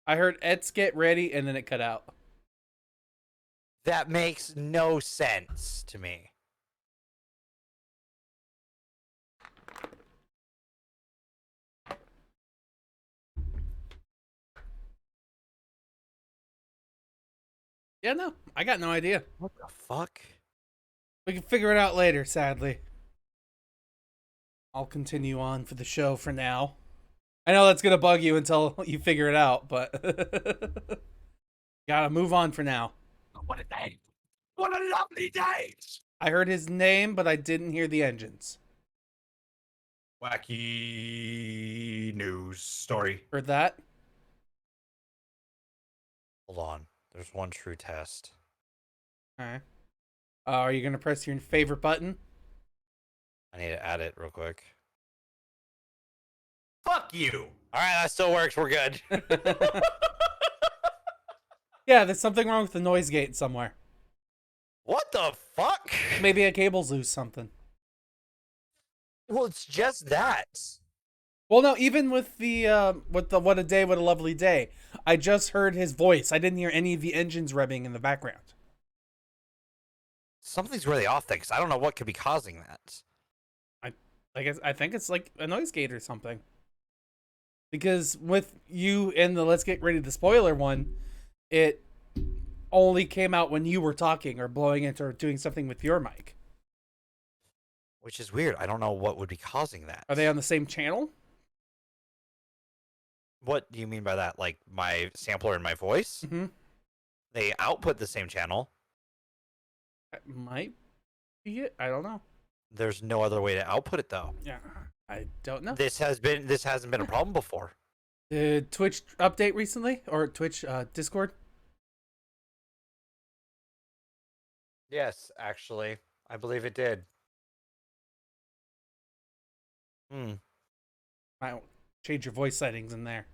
I heard Ed's get ready and then it cut out. That makes no sense to me. Yeah, no, I got no idea. What the fuck? We can figure it out later, sadly. I'll continue on for the show for now. I know that's going to bug you until you figure it out, but gotta move on for now. What a day. What a lovely day. I heard his name, but I didn't hear the engines. Wacky news story. Heard that? Hold on. There's one true test. Alright. Are you going to press your favorite button? I need to add it real quick. Fuck you. Alright, that still works. We're good. Yeah, there's something wrong with the noise gate somewhere. What the fuck? Maybe a cable's loose something. Well, it's just that. Well, no, even with the what a day, what a lovely day. I just heard his voice. I didn't hear any of the engines revving in the background. Something's really off there, because I don't know what could be causing that. I think it's like a noise gate or something. Because with you and the Let's Get Ready to Spoiler one, it only came out when you were talking or blowing it or doing something with your mic. Which is weird. I don't know what would be causing that. Are they on the same channel? What do you mean by that? Like my sampler and my voice? Mm-hmm. They output the same channel. That might be it. I don't know. There's no other way to output it though. Yeah, I don't know. This hasn't been a problem before. Did Twitch update recently? Or Twitch Discord? Yes, actually. I believe it did. Might change your voice settings in there.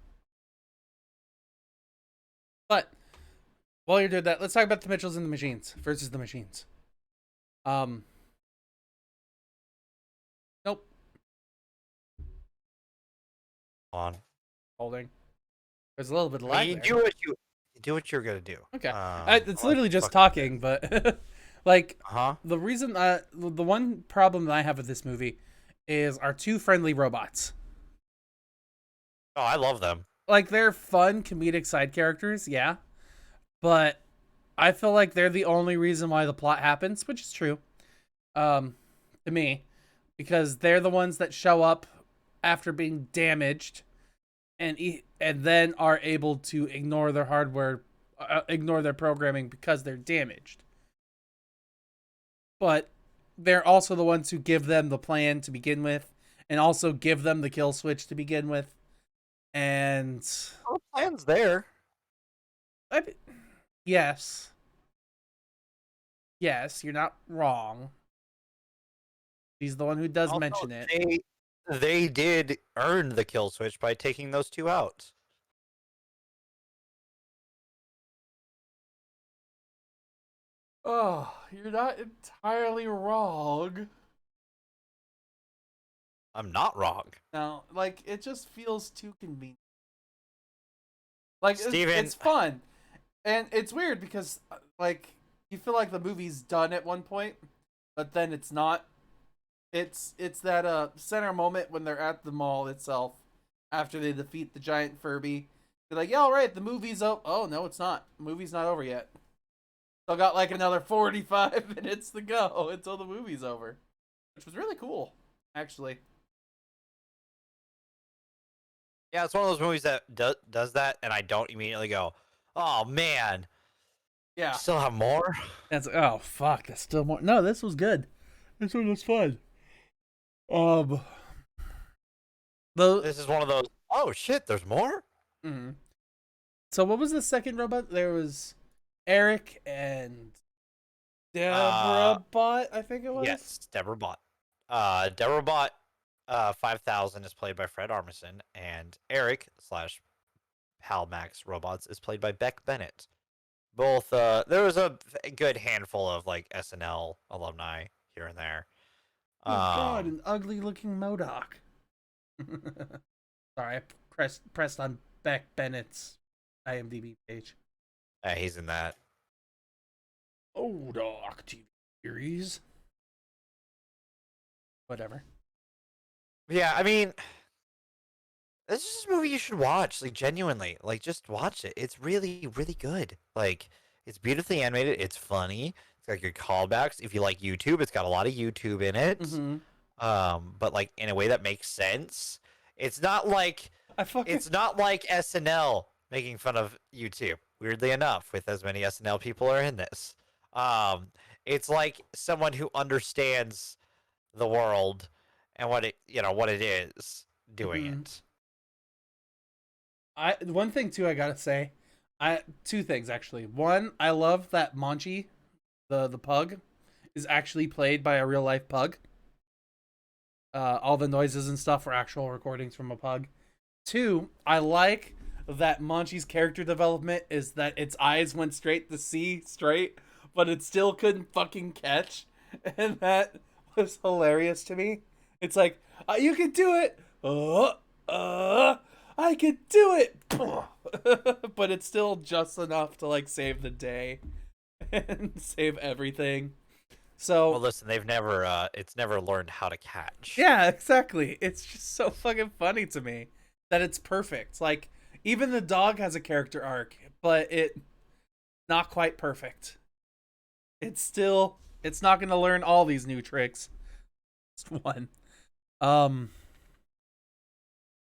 But while you're doing that, let's talk about the Mitchells and the Machines versus the Machines. Nope. On. Holding. There's a little bit of lag You there. do what you're gonna do. Okay. It's I'll literally just fuck- talking, but like Huh? the reason the one problem that I have with this movie is our two friendly robots. Oh, I love them. Like they're fun comedic side characters, yeah. But I feel like they're the only reason why the plot happens, which is true. To me, because they're the ones that show up after being damaged and then are able to ignore their hardware, ignore their programming because they're damaged. but they're also the ones who give them the plan to begin with, and also give them the kill switch to begin with. And Well, the plan's there. I, yes, yes, you're not wrong. She's the one who does Also, mention it. they did earn the kill switch by taking those two out. Oh, you're not entirely wrong. I'm not wrong. No, like, it just feels too convenient. Like, Steven. it's fun. And it's weird because, like, you feel like the movie's done at one point, but then it's not. It's that center moment when they're at the mall itself after they defeat the giant Furby. They're like, yeah, all right, the movie's over. Oh, no, it's not. The movie's not over yet. So I got like another 45 minutes to go until the movie's over, which was really cool, actually. Yeah, it's one of those movies that does that, and I don't immediately go, "Oh man, Yeah. still have more." That's oh fuck. That's still more. No, this was good. This one was fun. The This is one of those. Oh shit, there's more. mm-hmm. So what was the second robot? There was Eric and Deborah Bot, I think it was. Yes, Deborah Bot. Deborah Bot 5000 is played by Fred Armisen, and Eric slash Hal Max Robots is played by Beck Bennett. Both there was a good handful of like SNL alumni here and there. Oh god, an ugly looking MODOK. Sorry, I pressed on Beck Bennett's IMDb page. He's in that. MODOK TV series. Whatever. Yeah, I mean, this is a movie you should watch. Like genuinely, like just watch it. It's really, really good. Like it's beautifully animated. It's funny. It's got good callbacks. If you like YouTube, it's got a lot of YouTube in it. Mm-hmm. But like in a way that makes sense. It's not like it's not like SNL making fun of YouTube. Weirdly enough, with as many SNL people are in this, it's like someone who understands the world and what it is doing it. One thing too, I gotta say, two things actually. One, I love that Monchi, the pug, is actually played by a real life pug. All the noises and stuff were actual recordings from a pug. Two, I like that Monchi's character development is that its eyes went straight to see straight, but it still couldn't fucking catch, and that was hilarious to me. It's like, you can do it. I can do it. But it's still just enough to like save the day and save everything. So well, listen, they've never it's never learned how to catch. Yeah, exactly. It's just so fucking funny to me that it's perfect. Like even the dog has a character arc, but it not quite perfect. It's not going to learn all these new tricks. Just one.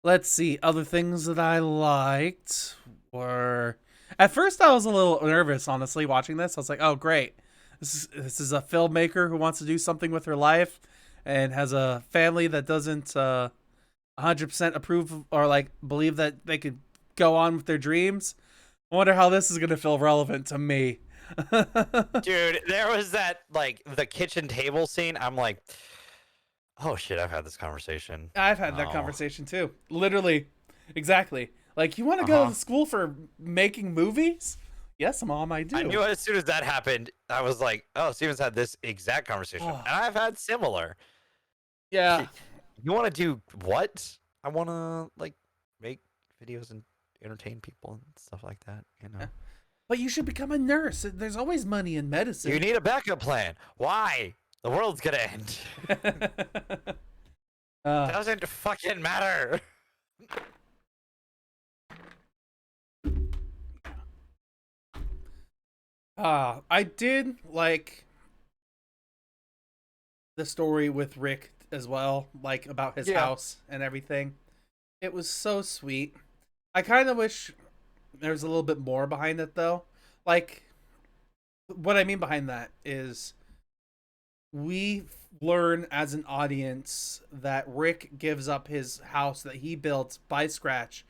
Let's see. Other things that I liked were at first I was a little nervous, honestly, watching this. I was like, "Oh, great. This is a filmmaker who wants to do something with her life and has a family that doesn't 100% approve or like believe that they could go on with their dreams. I wonder how this is going to feel relevant to me." Dude, there was that like the kitchen table scene. I'm like, oh shit, I've had this conversation. I've had that conversation too. Literally. Exactly. Like, you want to go to school for making movies? Yes, Mom, I do. I knew as soon as that happened, I was like, oh, Steven's had this exact conversation. And I've had similar. Yeah. You want to do what? I want to, like, make videos and entertain people and stuff like that, you know? But you should become a nurse. There's always money in medicine. You need a backup plan. Why? The world's gonna end. Doesn't fucking matter. I did like the story with Rick as well, like about his house and everything. It was so sweet. I kind of wish there was a little bit more behind it though. Like, what I mean behind that is we learn as an audience that Rick gives up his house that he built by scratch,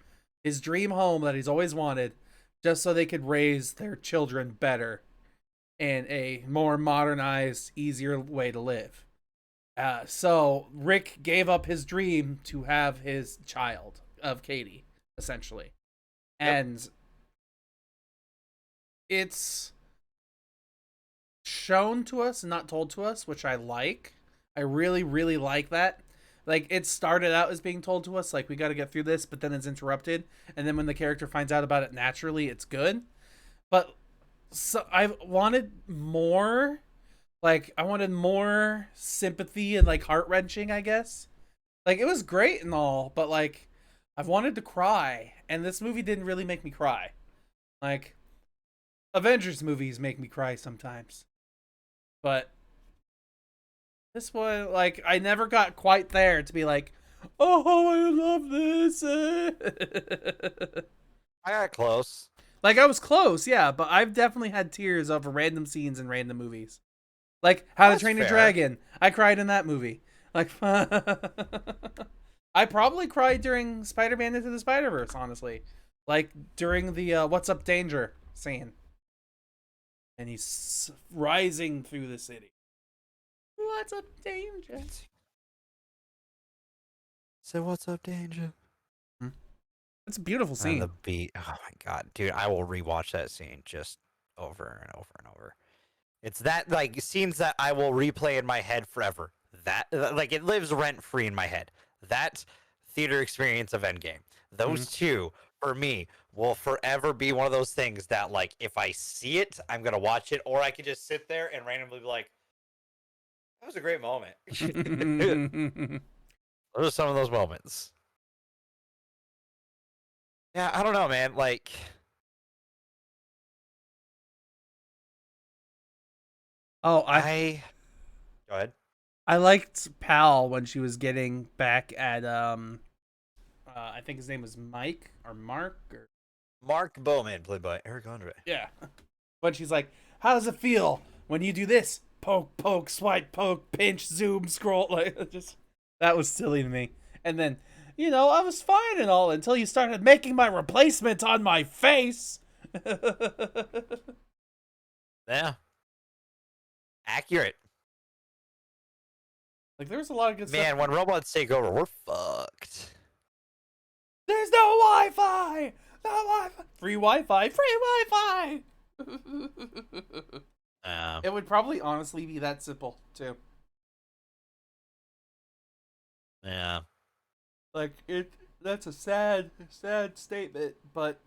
his dream home that he's always wanted, just so they could raise their children better in a more modernized, easier way to live. So Rick gave up his dream to have his child of Katie, essentially. Yep. And it's shown to us and not told to us, which I like. I really, really like that. Like, it started out as being told to us, like, we got to get through this, but then it's interrupted. And then when the character finds out about it naturally, it's good. But so I wanted more. Like, I wanted more sympathy and, like, heart-wrenching, I guess. Like, it was great and all, but, like, I've wanted to cry. And this movie didn't really make me cry. Like, Avengers movies make me cry sometimes. But this one, like, I never got quite there to be like, oh, I love this. I got close. Like, I was close, yeah, but I've definitely had tears over random scenes in random movies. Like, How to That's Train Your fair. Dragon. I cried in that movie. Like, I probably cried during Spider-Man Into the Spider-Verse, honestly. Like, during the What's Up Danger scene. And he's rising through the city. What's up, Danger? So what's up, Danger? It's a beautiful And scene. the beat. Oh my god, dude! I will rewatch that scene just over and over and over. It's that like scenes that I will replay in my head forever. That like it lives rent free in my head. That theater experience of Endgame. Those two for me will forever be one of those things that like if I see it, I'm gonna watch it, or I could just sit there and randomly be like, "That was a great moment." Those are some of those moments. Yeah, I don't know, man. Like, Oh, go ahead. I liked Pal when she was getting back at I think his name was Mike or Mark or Mark Bowman, played by Eric Andre. yeah. When she's like, "How does it feel when you do this? Poke, poke, swipe, poke, pinch, zoom, scroll." Like, just that was silly to me. And then, I was fine and all until you started making my replacement on my face. Yeah. Accurate. Like, there was a lot of good Man, stuff. when robots take over, we're fucked. There's no Wi-Fi. No Wi-Fi. Free Wi-Fi. Free Wi-Fi. It would probably honestly be that simple too. Yeah. Like that's a sad statement, but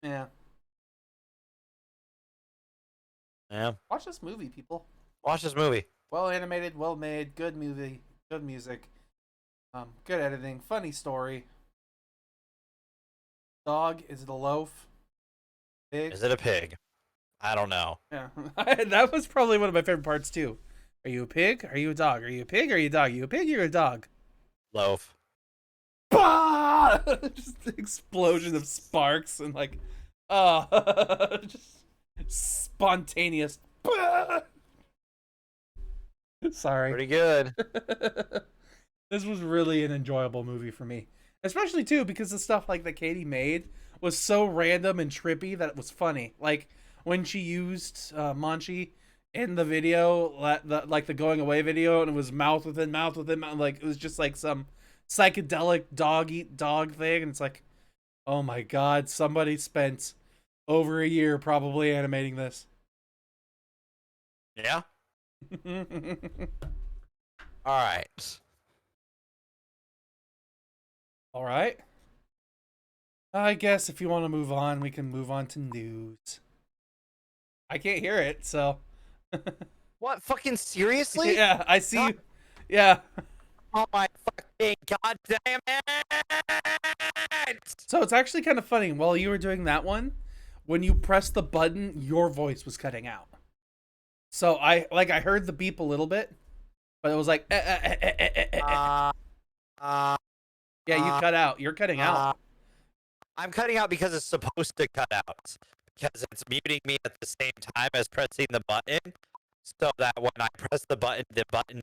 yeah. Yeah. Watch this movie, people. Watch this movie. Well animated, well made, good movie, good music, good editing, funny story. Dog, is it a loaf? Pig? Is it a pig? I don't know. Yeah, that was probably one of my favorite parts too. Are you a pig? Are you a dog? Are you a pig? Are you a dog? Are you a pig? Or a dog? Loaf. Bah! Just an explosion of sparks and like, just spontaneous. Bah! Sorry. Pretty good. This was really an enjoyable movie for me, especially too because the stuff like that Katie made was so random and trippy that it was funny. Like when she used Monchi in the video, like the going away video, and it was mouth within mouth within mouth, like it was just like some psychedelic dog eat dog thing, and it's like, oh my god, somebody spent over a year probably animating this. Yeah. All right. All right. I guess if you want to move on, we can move on to news. I can't hear it, so. What? Fucking seriously? Yeah, I see you. Yeah. Oh my fucking goddamn it! So it's actually kind of funny. While you were doing that one, when you pressed the button, your voice was cutting out. So I heard the beep a little bit, but it was like, yeah, you cut out. You're cutting out. I'm cutting out because it's supposed to cut out. Because it's muting me at the same time as pressing the button. so that when I press the button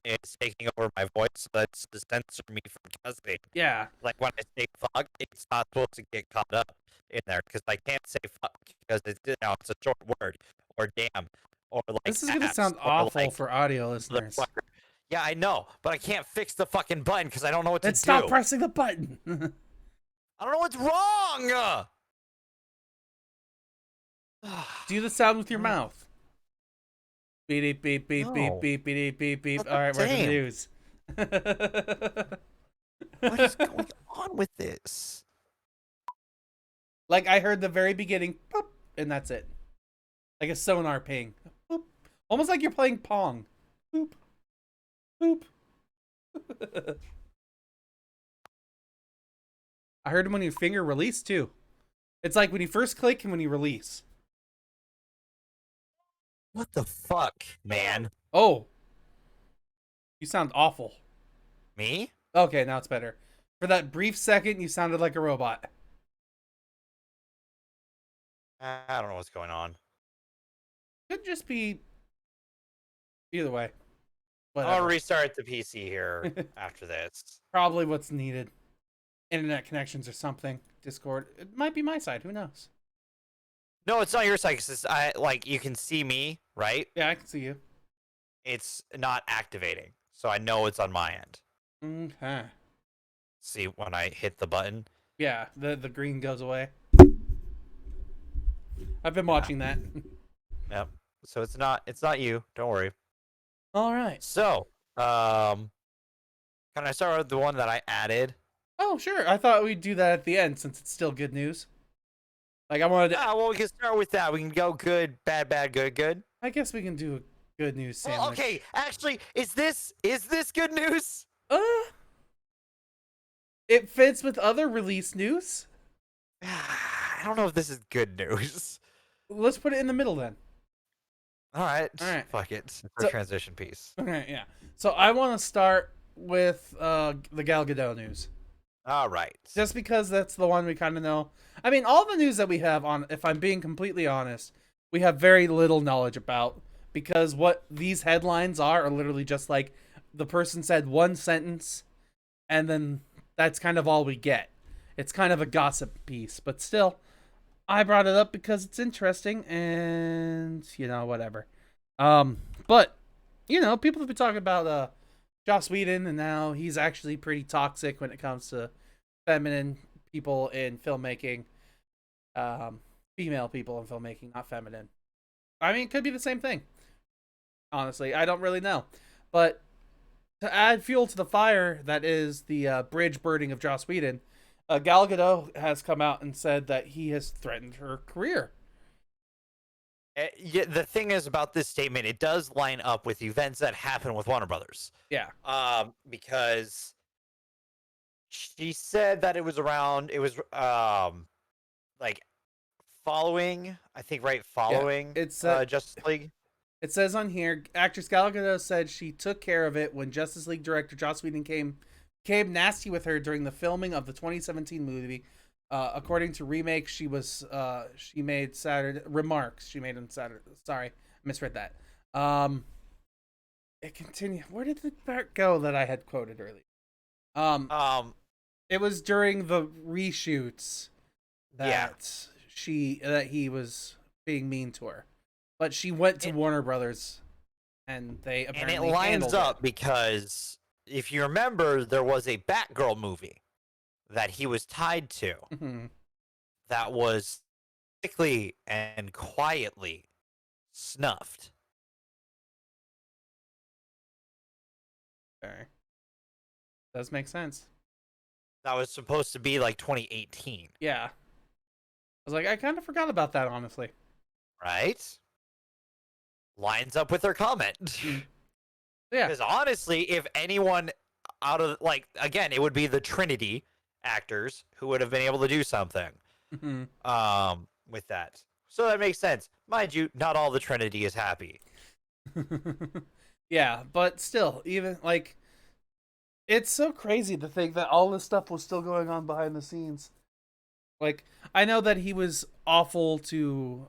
is taking over my voice, so that's to censor me from cussing. Yeah. Like when I say fuck, it's not supposed to get caught up in there because I can't say fuck because it's a short word, or damn, or like This is gonna ass, sound or awful like for audio listeners. motherfucker. Yeah, I know, but I can't fix the fucking button because I don't know what to Then stop do. pressing the button. I don't know what's wrong. Do the sound with your mouth. Beep beep beep beep No. beep beep beep beep. Not All right, the we're gonna same. news. What is going on with this? Like I heard the very beginning, boop, and that's it. Like a sonar ping. Boop. Almost like you're playing Pong. Boop. Boop. I heard him when your finger release too. It's like when you first click and when you release. What the fuck, man? Oh. You sound awful. Me? Okay, now it's better. For that brief second, you sounded like a robot. I don't know what's going on. Could just be either way. I'll Whatever. restart the PC here after this. Probably what's needed. Internet connections or something. Discord. It might be my side. Who knows? No, it's not your side. 'Cause you can see me, right? Yeah, I can see you. It's not activating, so I know it's on my end. Okay. See when I hit the button. Yeah, the green goes away. I've been watching that. Yep. So it's not you. Don't worry. All right. So, can I start with the one that I added? Oh, sure. I thought we'd do that at the end since it's still good news. Like I wanted to. Well, we can start with that. We can go good, bad, bad, good, good. I guess we can do a good news sandwich. Well, okay. Actually, is this good news? It fits with other release news. I don't know if this is good news. Let's put it in the middle then. All right. Fuck it. It's So- a transition piece. Okay, yeah. So I want to start with the Gal Gadot news. All right. Just because that's the one we kind of know. I mean, all the news that we have on, if I'm being completely honest, we have very little knowledge about, because what these headlines are literally just like the person said one sentence and then that's kind of all we get. It's kind of a gossip piece, but still, I brought it up because it's interesting and, whatever. But, people have been talking about Joss Whedon, and now he's actually pretty toxic when it comes to feminine people in filmmaking. Female people in filmmaking, not feminine. I mean, it could be the same thing. Honestly, I don't really know. But to add fuel to the fire that is the bridge burning of Joss Whedon, Gal Gadot has come out and said that he has threatened her career. Yeah, the thing is about this statement, it does line up with events that happen with Warner Brothers. Yeah. Because she said that it was like following, I think, right, following it's Justice League. It says on here, actress Gal Gadot said she took care of it when Justice League director Joss Whedon became nasty with her during the filming of the 2017 movie. According to Remake, she made remarks she made on Saturday. Sorry, I misread that. It continued. Where did the part go that I had quoted earlier? It was during the reshoots that he was being mean to her, but she went to Warner Brothers, and they apparently and it lines up it. because if you remember, there was a Batgirl movie that he was tied to that was quickly and quietly snuffed. Okay. Does make sense. That was supposed to be like 2018. Yeah. I was like, I kind of forgot about that, honestly. Right? Lines up with her comment. Yeah. Because honestly, if anyone out of, again, it would be the Trinity actors who would have been able to do something with that. So that makes sense. Mind you, not all the Trinity is happy. Yeah, but still, even, it's so crazy to think that all this stuff was still going on behind the scenes. I know that he was awful to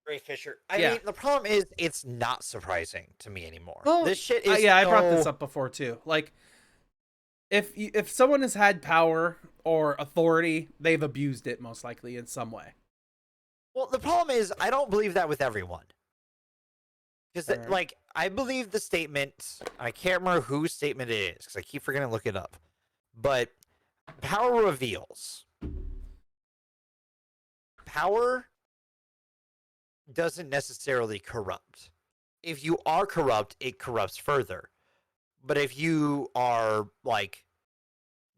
Ray Fisher. I Yeah. mean, the problem is it's not surprising to me anymore. Well, This shit is I brought this so- up before too. Like, if someone has had power or authority, they've abused it most likely in some way. Well, the problem is I don't believe that with everyone. Because, Alright. like, I believe the statement. I can't remember whose statement it is because I keep forgetting to look it up. But power reveals. Power doesn't necessarily corrupt. If you are corrupt, it corrupts further. But if you are, like,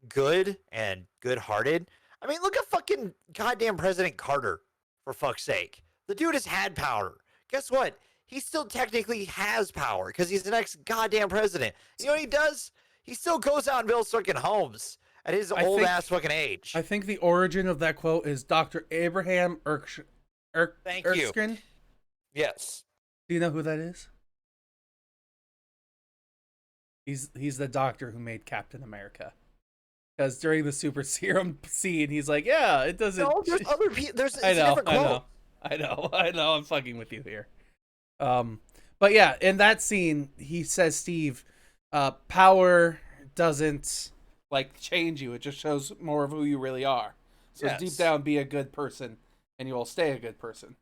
good and good-hearted, I mean, look at fucking goddamn President Carter, for fuck's sake. The dude has had power. Guess what? He still technically has power because he's the next goddamn president. You know what he does? He still goes out and builds fucking homes at his old ass fucking age. I think the origin of that quote is Dr. Abraham Thank you. Erskine. Yes. Do you know who that is? He's the doctor who made Captain America. Because during the super serum scene, he's like, "Yeah, it doesn't." No, there's other people. There's I a different quote. I know. I'm fucking with you here. But yeah, in that scene, he says, "Steve, power doesn't like change you. It just shows more of who you really are. So Yes. deep down, be a good person, and you will stay a good person."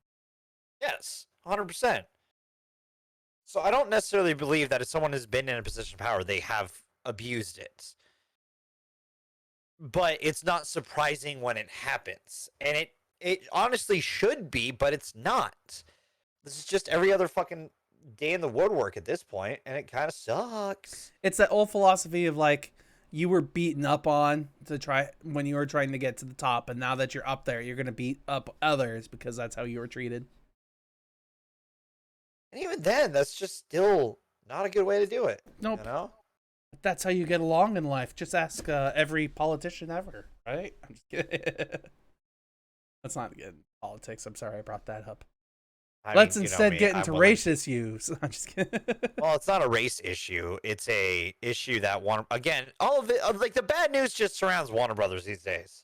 Yes, 100%. So I don't necessarily believe that if someone has been in a position of power, they have abused it. But it's not surprising when it happens. And it honestly should be, but it's not. This is just every other fucking day in the woodwork at this point, and it kind of sucks. It's that old philosophy of like you were beaten up on to try when you were trying to get to the top, and now that you're up there, you're gonna beat up others because that's how you were treated. And even then, that's just still not a good way to do it. Nope. You know? That's how you get along in life. Just ask every politician ever, right? I'm just kidding. That's not good politics. I'm sorry I brought that up. Let's instead get into race issues. I'm just kidding. Well, it's not a race issue. It's a issue that again, all of it, like the bad news just surrounds Warner Brothers these days.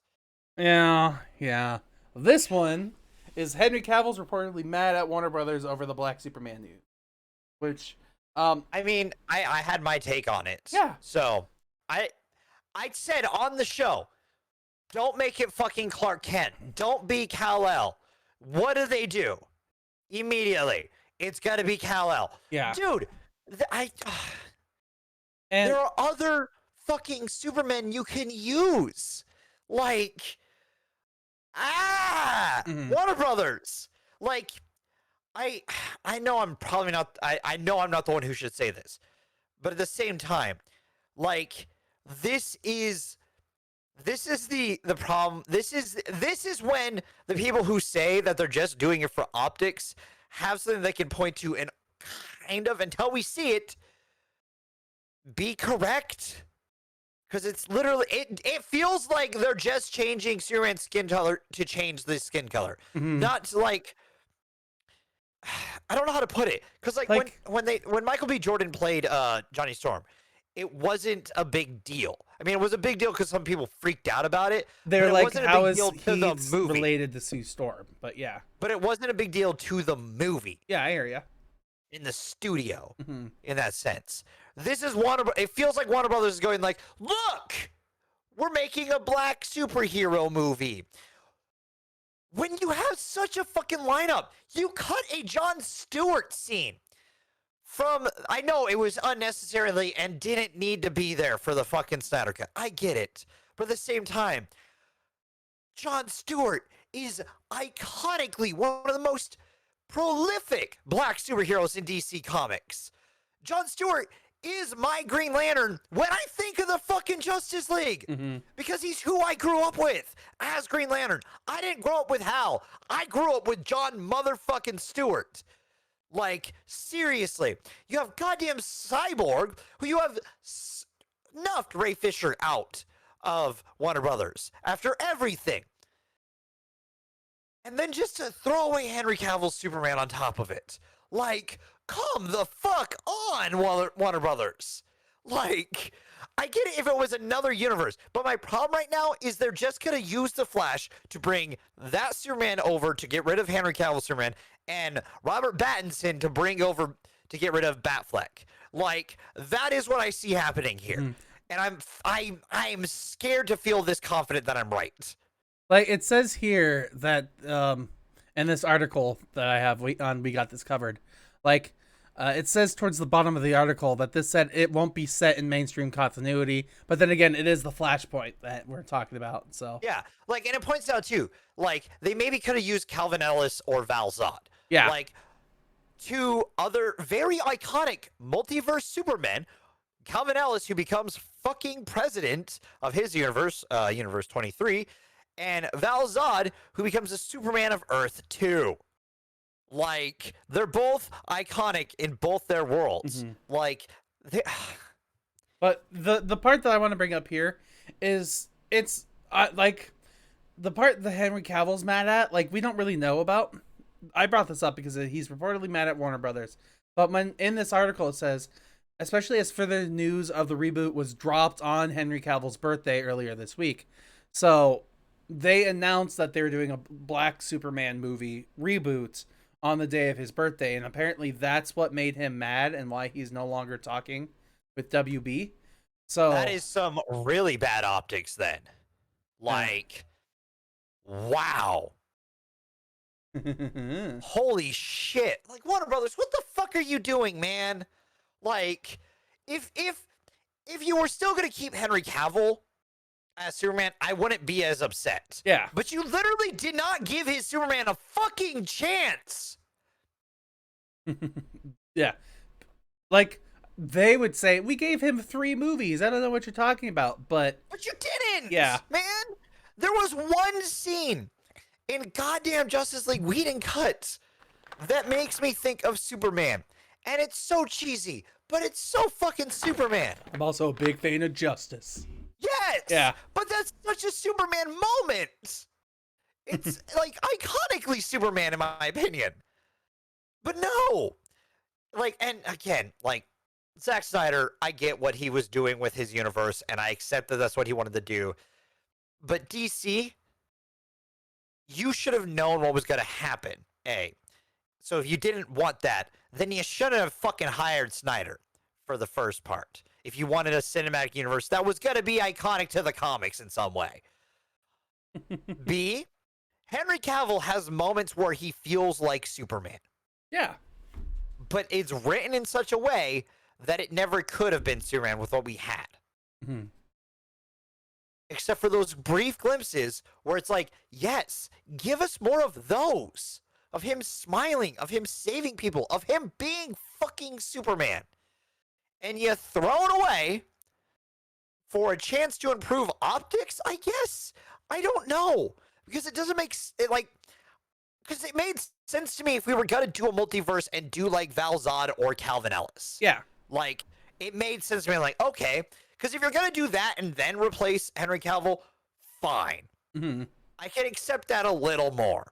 Yeah. This one is Henry Cavill's reportedly mad at Warner Brothers over the Black Superman news, which I mean, I had my take on it. Yeah. So I said on the show, don't make it fucking Clark Kent. Don't be Kal-El. What do? Immediately, it's got to be Kal-El. Yeah. Dude, and there are other fucking Supermen you can use. Like, Warner Brothers. Like, I know I'm probably not, I know I'm not the one who should say this, but at the same time, like, this is the problem. This is when the people who say that they're just doing it for optics have something they can point to and kind of, until we see it, be correct. Because it's literally, it feels like they're just changing Superman's skin color to change the skin color. Not to, like, I don't know how to put it. Because like when Michael B. Jordan played Johnny Storm, it wasn't a big deal. I mean, it was a big deal because some people freaked out about it. they're but like, it wasn't how a big is deal to the he movie. related to Sue Storm? But yeah. But it wasn't a big deal to the movie Yeah, I hear ya. in the studio Mm-hmm. in that sense. This is it feels like Warner Brothers is going like, look, we're making a black superhero movie. When you have such a fucking lineup, you cut a Jon Stewart scene from, I know it was unnecessarily and didn't need to be there for the fucking Snyder Cut. I get it. But at the same time, Jon Stewart is iconically one of the most prolific black superheroes in DC Comics. Jon Stewart is my Green Lantern when I think of the fucking Justice League. Because he's who I grew up with as Green Lantern. I didn't grow up with Hal. I grew up with John motherfucking Stewart. Like, seriously. You have goddamn Cyborg, who you have snuffed Ray Fisher out of Warner Brothers after everything. And then just to throw away Henry Cavill's Superman on top of it. Like, come the fuck on, Warner Brothers. Like, I get it if it was another universe, but my problem right now is they're just gonna use the Flash to bring that Superman over to get rid of Henry Cavill Superman, and Robert Pattinson to bring over to get rid of Batfleck. Like, that is what I see happening here, and I'm scared to feel this confident that I'm right. Like, it says here that in this article that I have We Got This Covered, like, it says towards the bottom of the article that this said it won't be set in mainstream continuity, but then again, it is the Flashpoint that we're talking about, so. Yeah, like, and it points out, too, like, they maybe could have used Calvin Ellis or Val Zod. Yeah. Like, two other very iconic multiverse Supermen, Calvin Ellis, who becomes fucking president of his universe, Universe 23, and Val Zod, who becomes a Superman of Earth 2. Like, they're both iconic in both their worlds. Like, they... But the part that I want to bring up here is it's like the part that Henry Cavill's mad at, like, we don't really know about. I brought this up because he's reportedly mad at Warner Brothers. But when in this article it says, especially as further news of the reboot was dropped on Henry Cavill's birthday earlier this week. So they announced that they were doing a Black Superman movie reboot on the day of his birthday, and apparently that's what made him mad and why he's no longer talking with WB. So that is some really bad optics then. Like, wow. Holy shit. Like, Warner Brothers, what the fuck are you doing, man? Like, if you were still going to keep Henry Cavill as Superman, I wouldn't be as upset. Yeah. But you literally did not give his Superman a fucking chance. Yeah. Like, they would say, we gave him 3 movies. I don't know what you're talking about, but you didn't. Yeah. Man, there was one scene in goddamn Justice League Whedon Cut that makes me think of Superman. And it's so cheesy, but it's so fucking Superman. I'm also a big fan of Justice. Yes. Yeah. But that's such a Superman moment. It's like iconically Superman in my opinion. But no. Like, and again, like, Zack Snyder, I get what he was doing with his universe, and I accept that that's what he wanted to do. But DC, you should have known what was going to happen, A. So if you didn't want that, then you shouldn't have fucking hired Snyder for the first part. If you wanted a cinematic universe that was going to be iconic to the comics in some way. B, Henry Cavill has moments where he feels like Superman. Yeah. But it's written in such a way that it never could have been Superman with what we had. Except for those brief glimpses where it's like, yes, give us more of those. Of him smiling, of him saving people, of him being fucking Superman. And you throw it away for a chance to improve optics, I guess? I don't know. Because it doesn't make it like... Because it made sense to me if we were going to do a multiverse and do like Val Zod or Calvin Ellis. Yeah. Like, it made sense to me, like, okay, because if you're going to do that and then replace Henry Cavill, fine. I can accept that a little more.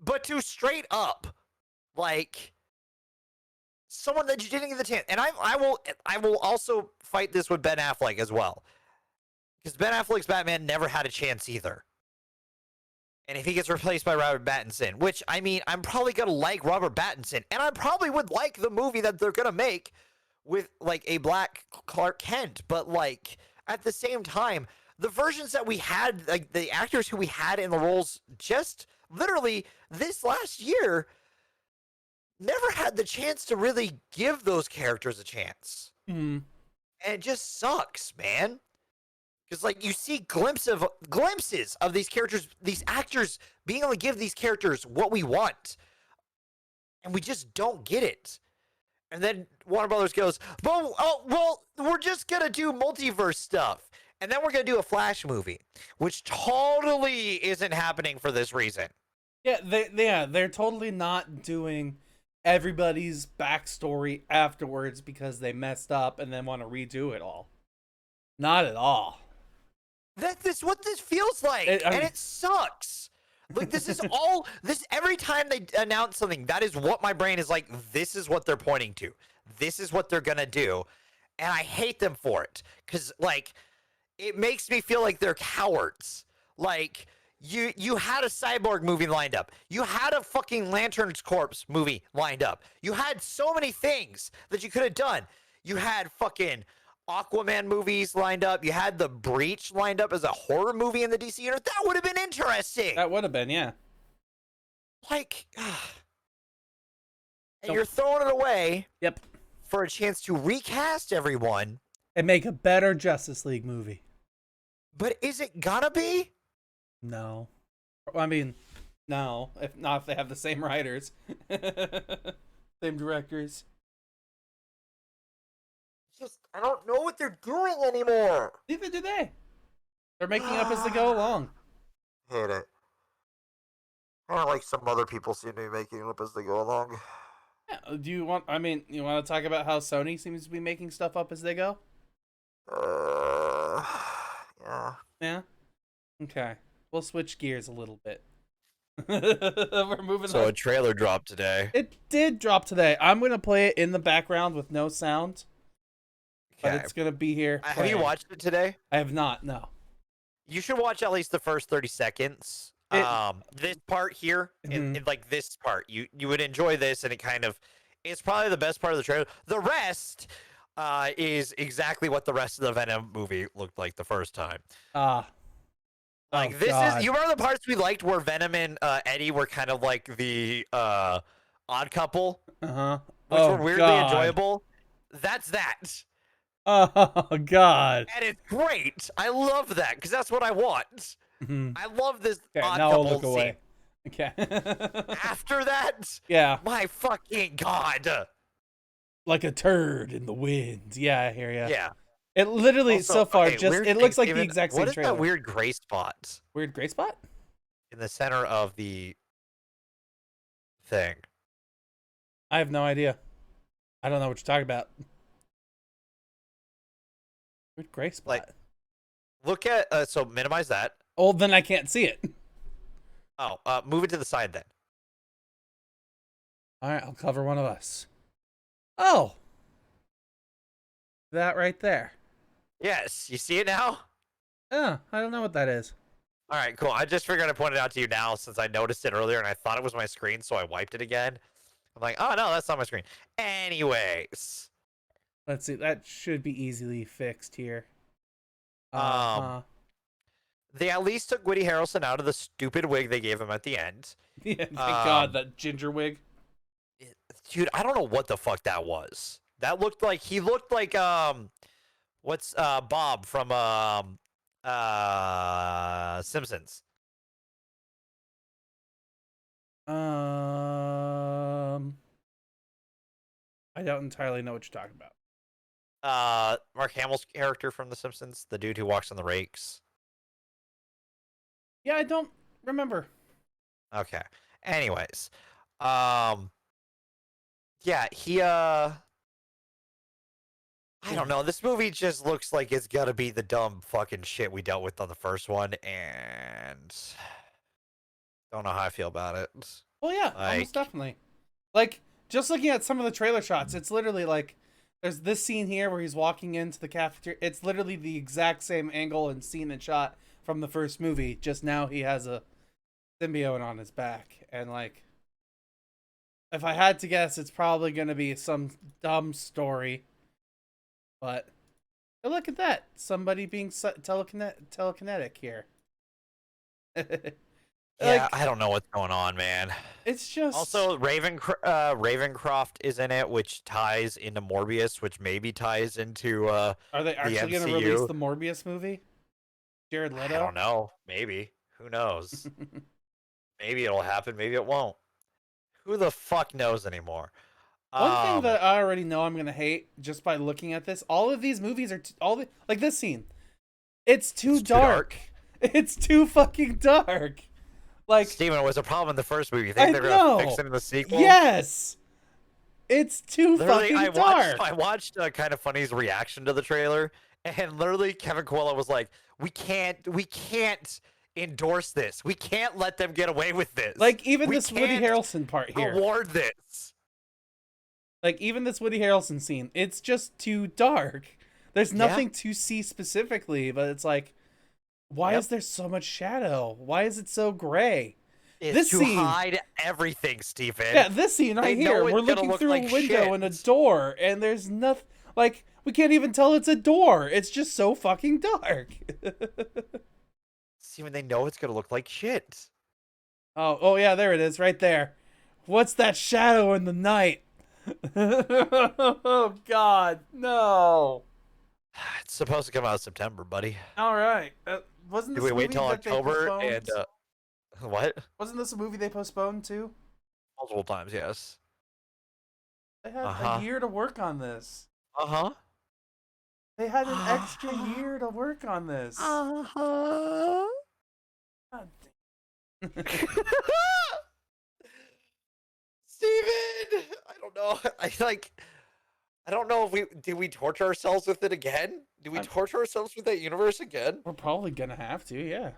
But to straight up, like, someone that you didn't get the chance, and I will also fight this with Ben Affleck as well. Because Ben Affleck's Batman never had a chance either. And if he gets replaced by Robert Pattinson, which, I mean, I'm probably going to like Robert Pattinson, and I probably would like the movie that they're going to make with, like, a black Clark Kent, but, like, at the same time, the versions that we had, like, the actors who we had in the roles just literally this last year never had the chance to really give those characters a chance. And it just sucks, man. Because, like, you see glimpses of these characters, these actors being able to give these characters what we want. And we just don't get it. And then Warner Brothers goes, well, we're just going to do multiverse stuff. And then we're going to do a Flash movie, which totally isn't happening for this reason. Yeah, they're totally not doing everybody's backstory afterwards because they messed up and then want to redo it all. Not at all. That's what this feels like, and it sucks. Like, this is all, every time they announce something, that is what my brain is like, this is what they're pointing to. This is what they're gonna do. and I hate them for it because like it makes me feel like they're cowards. Like you had a Cyborg movie lined up. You had a fucking Lantern's Corpse movie lined up. You had so many things that you could have done. You had fucking Aquaman movies lined up. You had The Breach lined up as a horror movie in the DC universe. That would have been interesting. That would have been, yeah. Like, and you're throwing it away. Yep. For a chance to recast everyone. And make a better Justice League movie. But is it gonna be? No. I mean, no. If not, if they have the same writers. Same directors. Just, I don't know what they're doing anymore. Neither do they. They're making up as they go along. Hate it. I don't like some other people seem to be making up as they go along. Yeah, do you want, I mean, you want to talk about how Sony seems to be making stuff up as they go? Yeah. Yeah? Okay. We'll switch gears a little bit. We're moving So on. a trailer dropped today. It did drop today. I'm going to play it in the background with no sound. But it's going to be here. Have you watched it today? I have not, no. You should watch at least the first 30 seconds. This part here, in like this part, you would enjoy this, and it's probably the best part of the trailer. The rest is exactly what the rest of the Venom movie looked like the first time. Like this is, you remember the parts we liked where Venom and Eddie were kind of like the odd couple, which were weirdly enjoyable. That's that. Oh God! And it's great. I love that because that's what I want. I love this odd now couple I'll look away. scene. Okay. After that, yeah, my fucking God, like a turd in the wind. Yeah, I hear ya. Yeah. It literally Also, so far okay, just it looks like the exact same What is trailer. that weird gray spot Weird gray spot in the center of the thing? I have no idea. I don't know what you're talking about. Weird gray spot. Like, look at so minimize that. Oh, then I can't see it. Oh, move it to the side then. All right, I'll cover one of us. Oh, that right there. Yes, you see it now? Oh, I don't know what that is. All right, cool. I just figured I'd point it out to you now since I noticed it earlier and I thought it was my screen, so I wiped it again. I'm like, oh no, that's not my screen. Anyways. Let's see. That should be easily fixed here. They at least took Woody Harrelson out of the stupid wig they gave him at the end. Yeah, thank God, that ginger wig. Dude, I don't know what the fuck that was. He looked like what's Bob from Simpsons. I don't entirely know what you're talking about. Mark Hamill's character from The Simpsons, the dude who walks on the rakes. Yeah, I don't remember. Okay. Anyways, yeah, he I don't know. This movie just looks like it's gonna be the dumb fucking shit we dealt with on the first one, and don't know how I feel about it. Well, yeah, almost definitely. Like, just looking at some of the trailer shots, it's literally like there's this scene here where he's walking into the cafeteria. It's literally the exact same angle and scene and shot from the first movie. Just now he has a symbiote on his back, and like, if I had to guess, it's probably gonna be some dumb story. But look at that! Somebody being telekinetic here. Yeah, I don't know what's going on, man. It's just also Ravencroft is in it, which ties into Morbius, which maybe ties into Are they actually going to release the Morbius movie? Jared Leto? I don't know. Maybe. Who knows? Maybe it'll happen. Maybe it won't. Who the fuck knows anymore? One thing that I already know I'm going to hate just by looking at this, all of these movies are like this scene. It's too dark. It's too fucking dark. Like, Steven, it was a problem in the first movie. You think they're going to fix it in the sequel? Yes. It's too fucking dark. I watched Kind of Funny's reaction to the trailer, and literally Kevin Coelho was like, we can't endorse this. We can't let them get away with this. Like, even this Woody Harrelson part here. Award this. Like, even this Woody Harrelson scene, it's just too dark. There's nothing to see specifically, but it's like, why is there so much shadow? Why is it so gray? It's This to scene, hide everything, Stephen. yeah, this scene right here, we're looking through a window and a door, and there's nothing, like, we can't even tell it's a door. It's just so fucking dark. See, when they know it's gonna look like shit. Oh yeah, there it is, right there. What's that shadow in the night? Oh God, no. It's supposed to come out in September, buddy. All right, wasn't Did this we wait movie till that they October postponed? and what? Wasn't this a movie they postponed too? Multiple times, yes. They had a year to work on this. Uh-huh. They had an extra year to work on this. Uh-huh. God Steven! I don't know. I don't know if did we torture ourselves with it again? Did we torture ourselves with that universe again? We're probably gonna have to, yeah.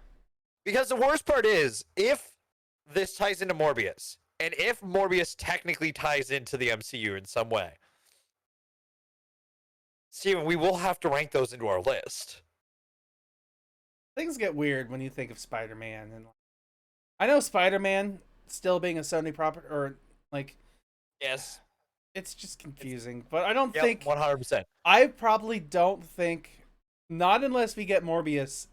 Because the worst part is, if this ties into Morbius, and if Morbius technically ties into the MCU in some way, Steven, we will have to rank those into our list. Things get weird when you think of Spider-Man, and I know Spider-Man still being a Sony property, or like, Yes. it's just confusing. But I don't think 100%. I probably don't think, not unless we get Morbius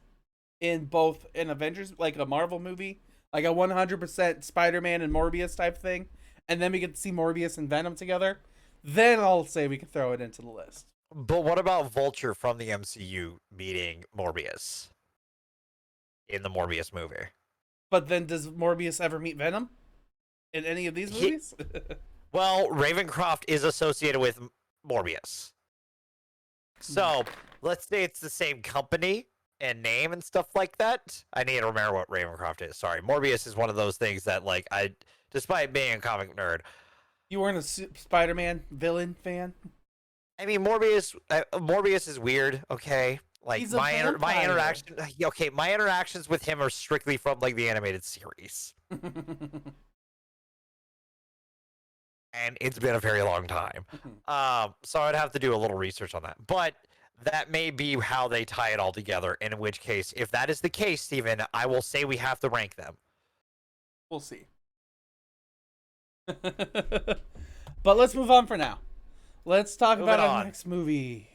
in both an Avengers, like a Marvel movie, like a 100% Spider-Man and Morbius type thing, and then we get to see Morbius and Venom together, then I'll say we can throw it into the list. But what about Vulture from the MCU meeting Morbius in the Morbius movie? But then does Morbius ever meet Venom in any of these movies? Well, Ravencroft is associated with Morbius. So, let's say it's the same company and name and stuff like that. I need to remember what Ravencroft is. Sorry. Morbius is one of those things that, like, despite being a comic nerd. You weren't a Spider-Man villain fan? I mean, Morbius is weird, okay? Like, He's a my vampire. my interactions with him are strictly from, like, the animated series. And it's been a very long time. So I'd have to do a little research on that. But that may be how they tie it all together, in which case, if that is the case, Steven, I will say we have to rank them. We'll see. But let's move on for now. Let's talk about our next movie.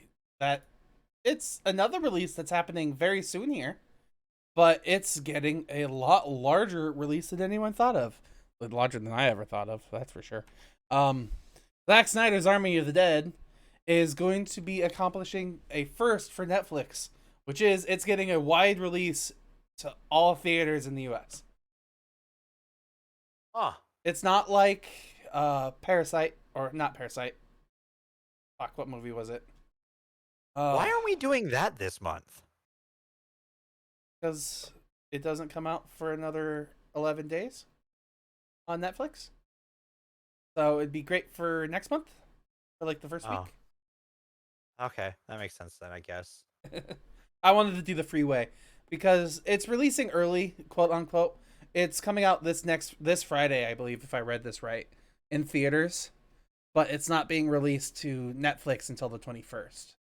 It's another release that's happening very soon here, but it's getting a lot larger release than anyone thought of. Larger than I ever thought of, that's for sure. Zack Snyder's Army of the Dead is going to be accomplishing a first for Netflix, which is it's getting a wide release to all theaters in the US. It's not like Parasite, or not Parasite. Fuck, what movie was it? Why aren't we doing that this month? Because it doesn't come out for another 11 days on Netflix. So it'd be great for next month, for like the first week. Okay, that makes sense then, I guess. I wanted to do the freeway because it's releasing early, quote unquote. It's coming out this Friday, I believe, if I read this right, in theaters, but it's not being released to Netflix until the 21st.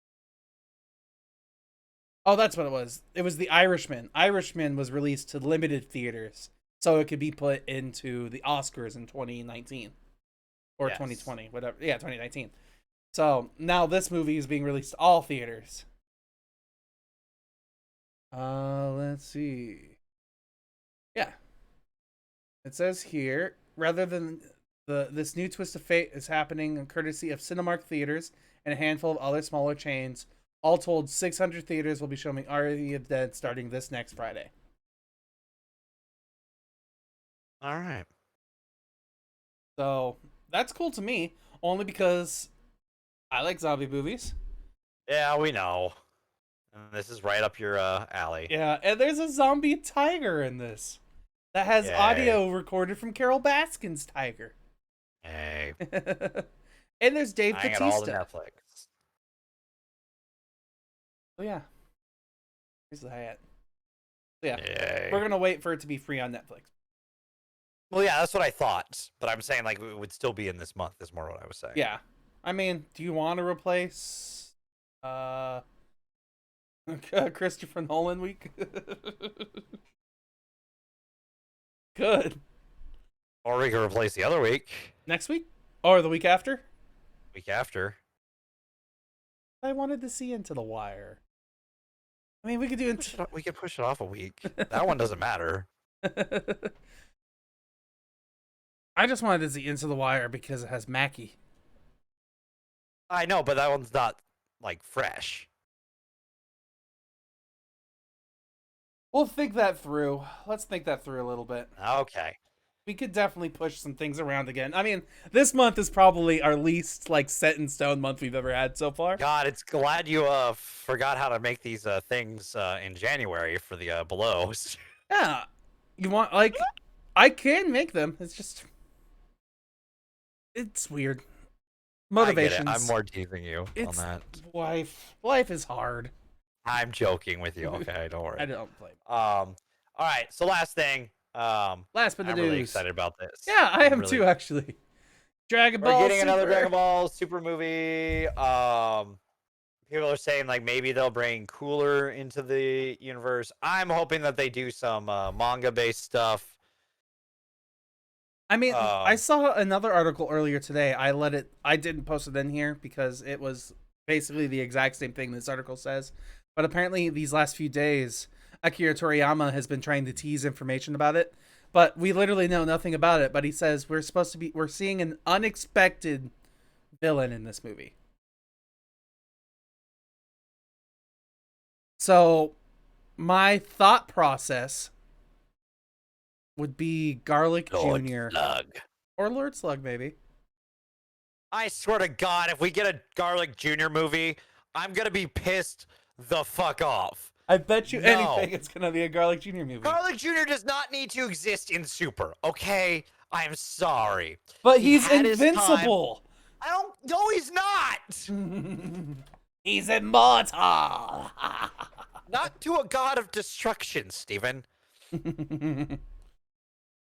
Oh, that's what it was. It was The Irishman. Irishman was released to limited theaters, so it could be put into the Oscars in 2019 or 2020, whatever. Yeah, 2019. So now this movie is being released to all theaters. Let's see. Yeah. It says here, rather than this new twist of fate is happening courtesy of Cinemark Theaters and a handful of other smaller chains. All told, 600 theaters will be showing Army of the Dead starting this next Friday. All right. So that's cool to me, only because I like zombie movies. Yeah, we know. This is right up your alley. Yeah, and there's a zombie tiger in this that has audio recorded from Carol Baskin's Tiger. Hey. And there's Dave Bautista. All the Netflix. Oh yeah. Here's the hat. So yeah. Yay. We're gonna wait for it to be free on Netflix. Well, yeah, that's what I thought. But I'm saying, like, it would still be in this month, is more what I was saying. Yeah. I mean, do you want to replace Christopher Nolan week? Good. Or we could replace the other week. Next week? Or the week after? Week after. I wanted to see Into the Wire. I mean, we could do We could push it off a week. That one doesn't matter. I just wanted to see Into the Wire because it has Mackie. I know, but that one's not, like, fresh. We'll think that through. Let's think that through a little bit. Okay. We could definitely push some things around again. I mean, this month is probably our least, like, set in stone month we've ever had so far. God, it's glad you forgot how to make these things in January for the belows. Yeah. You want, like, I can make them. It's just, it's weird. Motivations. I'm more teasing you It's on that. life. Life is hard. I'm joking with you. Okay, don't worry. I don't blame. All right. So last thing. Last but the I'm news. really excited about this. Yeah, I am really- too, actually. Dragon Ball We're getting another Super. Dragon Ball Super movie. People are saying like maybe they'll bring Cooler into the universe. I'm hoping that they do some manga-based stuff. I mean, I saw another article earlier today. I didn't post it in here because it was basically the exact same thing this article says. But apparently these last few days, Akira Toriyama has been trying to tease information about it. But we literally know nothing about it. But he says we're seeing an unexpected villain in this movie. So my thought process would be Garlic Lord Jr. Slug. Or Lord Slug, maybe. I swear to God, if we get a Garlic Jr. movie, I'm gonna be pissed the fuck off. I bet you No. anything it's gonna be a Garlic Jr. movie. Garlic Jr. does not need to exist in Super, okay? I'm sorry. But He he's had his time. invincible. I don't. No, he's not. He's immortal. Not to a god of destruction, Steven.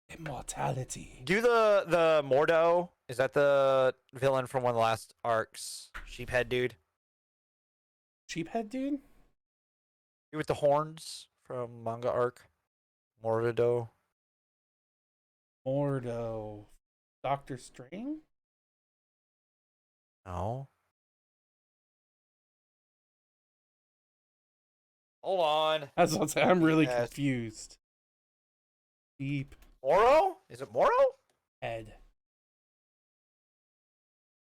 Immortality. Do the Mordo. Is that the villain from one of the last arcs? Sheephead dude? Sheephead dude? You with the horns from manga arc? Mordo. Mordo. Doctor Strange? No. Hold on. That's what I'm saying. I'm really Yes. confused. Deep Moro? Is it Moro? head.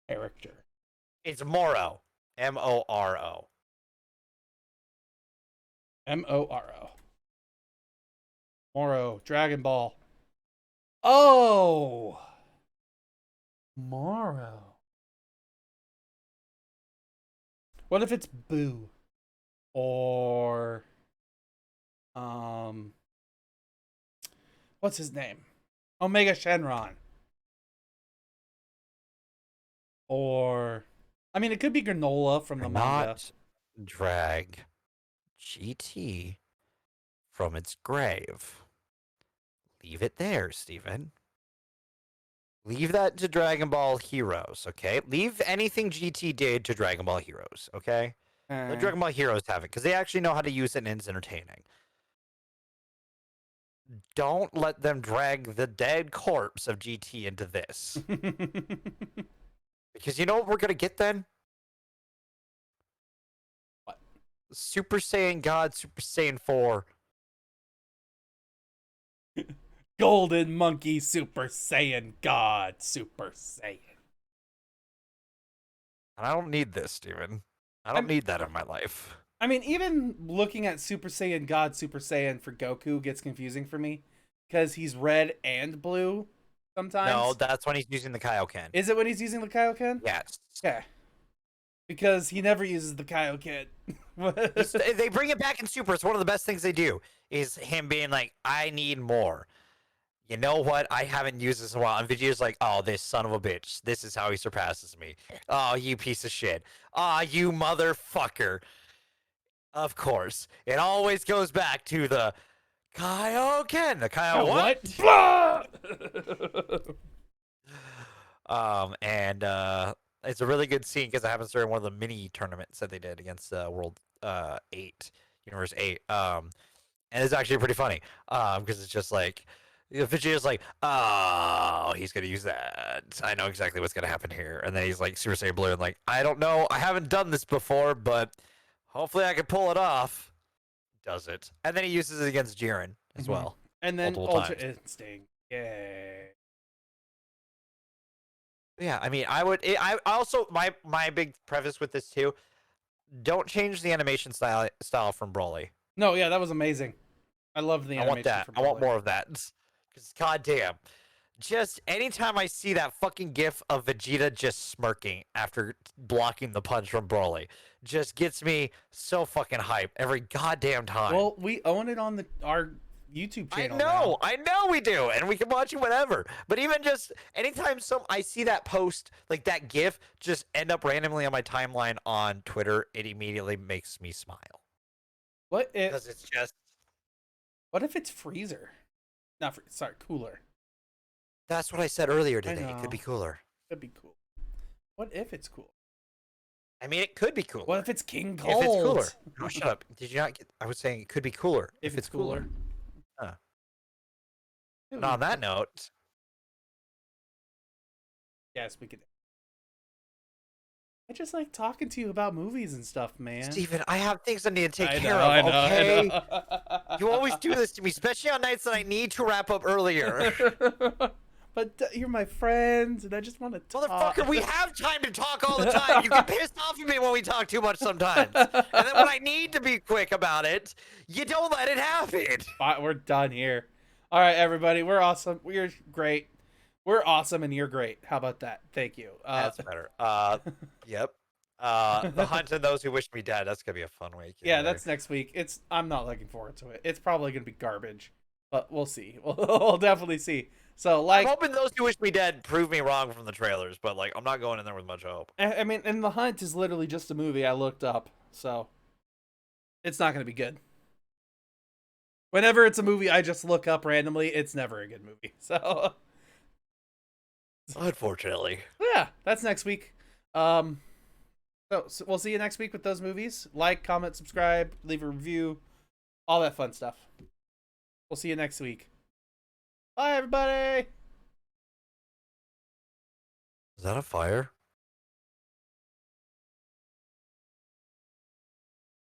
Character. It's Moro. Moro. Moro. Moro. Dragon Ball. Oh! Moro. What if it's Boo? Or what's his name? Omega Shenron. Or I mean it could be Granola from the manga. Not drag GT from its grave. Leave it there, Steven. Leave that to Dragon Ball Heroes, okay? Leave anything GT did to Dragon Ball Heroes, okay? Let Dragon Ball Heroes have it, because they actually know how to use it and it's entertaining. Don't let them drag the dead corpse of GT into this. Because you know what we're going to get then? What? Super Saiyan God, Super Saiyan 4. Golden Monkey Super Saiyan God Super Saiyan. And I don't need this, Steven. I don't need that in my life. I mean, even looking at Super Saiyan God Super Saiyan for Goku gets confusing for me because he's red and blue sometimes. No, that's when he's using the Kaioken. Is it when he's using the Kaioken? Yes. Okay. Because he never uses the Kaioken. They bring it back in Super. It's one of the best things they do. Is him being like, I need more. You know what? I haven't used this in a while. And Vegeta's like, oh, this son of a bitch. This is how he surpasses me. Oh, you piece of shit. Ah, you motherfucker. Of course. It always goes back to the Kaioken. The Kaio what? What? And It's a really good scene because it happens during one of the mini tournaments that they did against World 8, Universe 8. And it's actually pretty funny because it's just like Vegeta's like, oh, he's gonna use that. I know exactly what's gonna happen here. And then he's like Super Saiyan Blue and like, I don't know, I haven't done this before, but hopefully I can pull it off. Does it? And then he uses it against Jiren as well. And then multiple Ultra times. Instinct. Yay. Yeah, I mean, I also my big preface with this too. Don't change the animation style from Broly. No, yeah, that was amazing. I loved the I animation. want that. from I want Broly. more of that. Because goddamn, just anytime I see that fucking gif of Vegeta just smirking after blocking the punch from Broly, just gets me so fucking hyped every goddamn time. Well, we own it on our YouTube channel. I know we do, and we can watch it whenever. But even just anytime I see that post, like that GIF, just end up randomly on my timeline on Twitter, it immediately makes me smile. What if? Because it's just. What if it's Freezer? Not sorry, Cooler. That's what I said earlier today. It know. could be cooler. Could be cool. What if it's cool? I mean, it could be cooler. What if it's King If Cold? it's cooler. No, shut up. Did you not get? I was saying it could be cooler If it's cooler. Huh. And on that note, yes, we could. I just like talking to you about movies and stuff, man. Steven, I have things I need to take I care know, of. I know, Okay. I know. You always do this to me, especially on nights that I need to wrap up earlier. But you're my friends, and I just want to talk. Motherfucker, we have time to talk all the time. You get pissed off at me when we talk too much sometimes. And then when I need to be quick about it, you don't let it happen. We're done here. All right, everybody. We're awesome. We're great. We're awesome, and you're great. How about that? Thank you. That's better. Yep. The Hunt and Those Who Wish Me Dead. That's gonna be a fun week. Yeah, that's next week. I'm not looking forward to it. It's probably gonna be garbage, but we'll see. We'll definitely see. So, I'm hoping Those Who Wish Me Dead prove me wrong from the trailers, but like I'm not going in there with much hope. I mean, and The Hunt is literally just a movie I looked up, so it's not gonna be good. Whenever it's a movie I just look up randomly, it's never a good movie. So, Unfortunately. yeah, that's next week. So we'll see you next week with those movies. Like, comment, subscribe, leave a review, all that fun stuff. We'll see you next week. Bye, everybody. Is that a fire?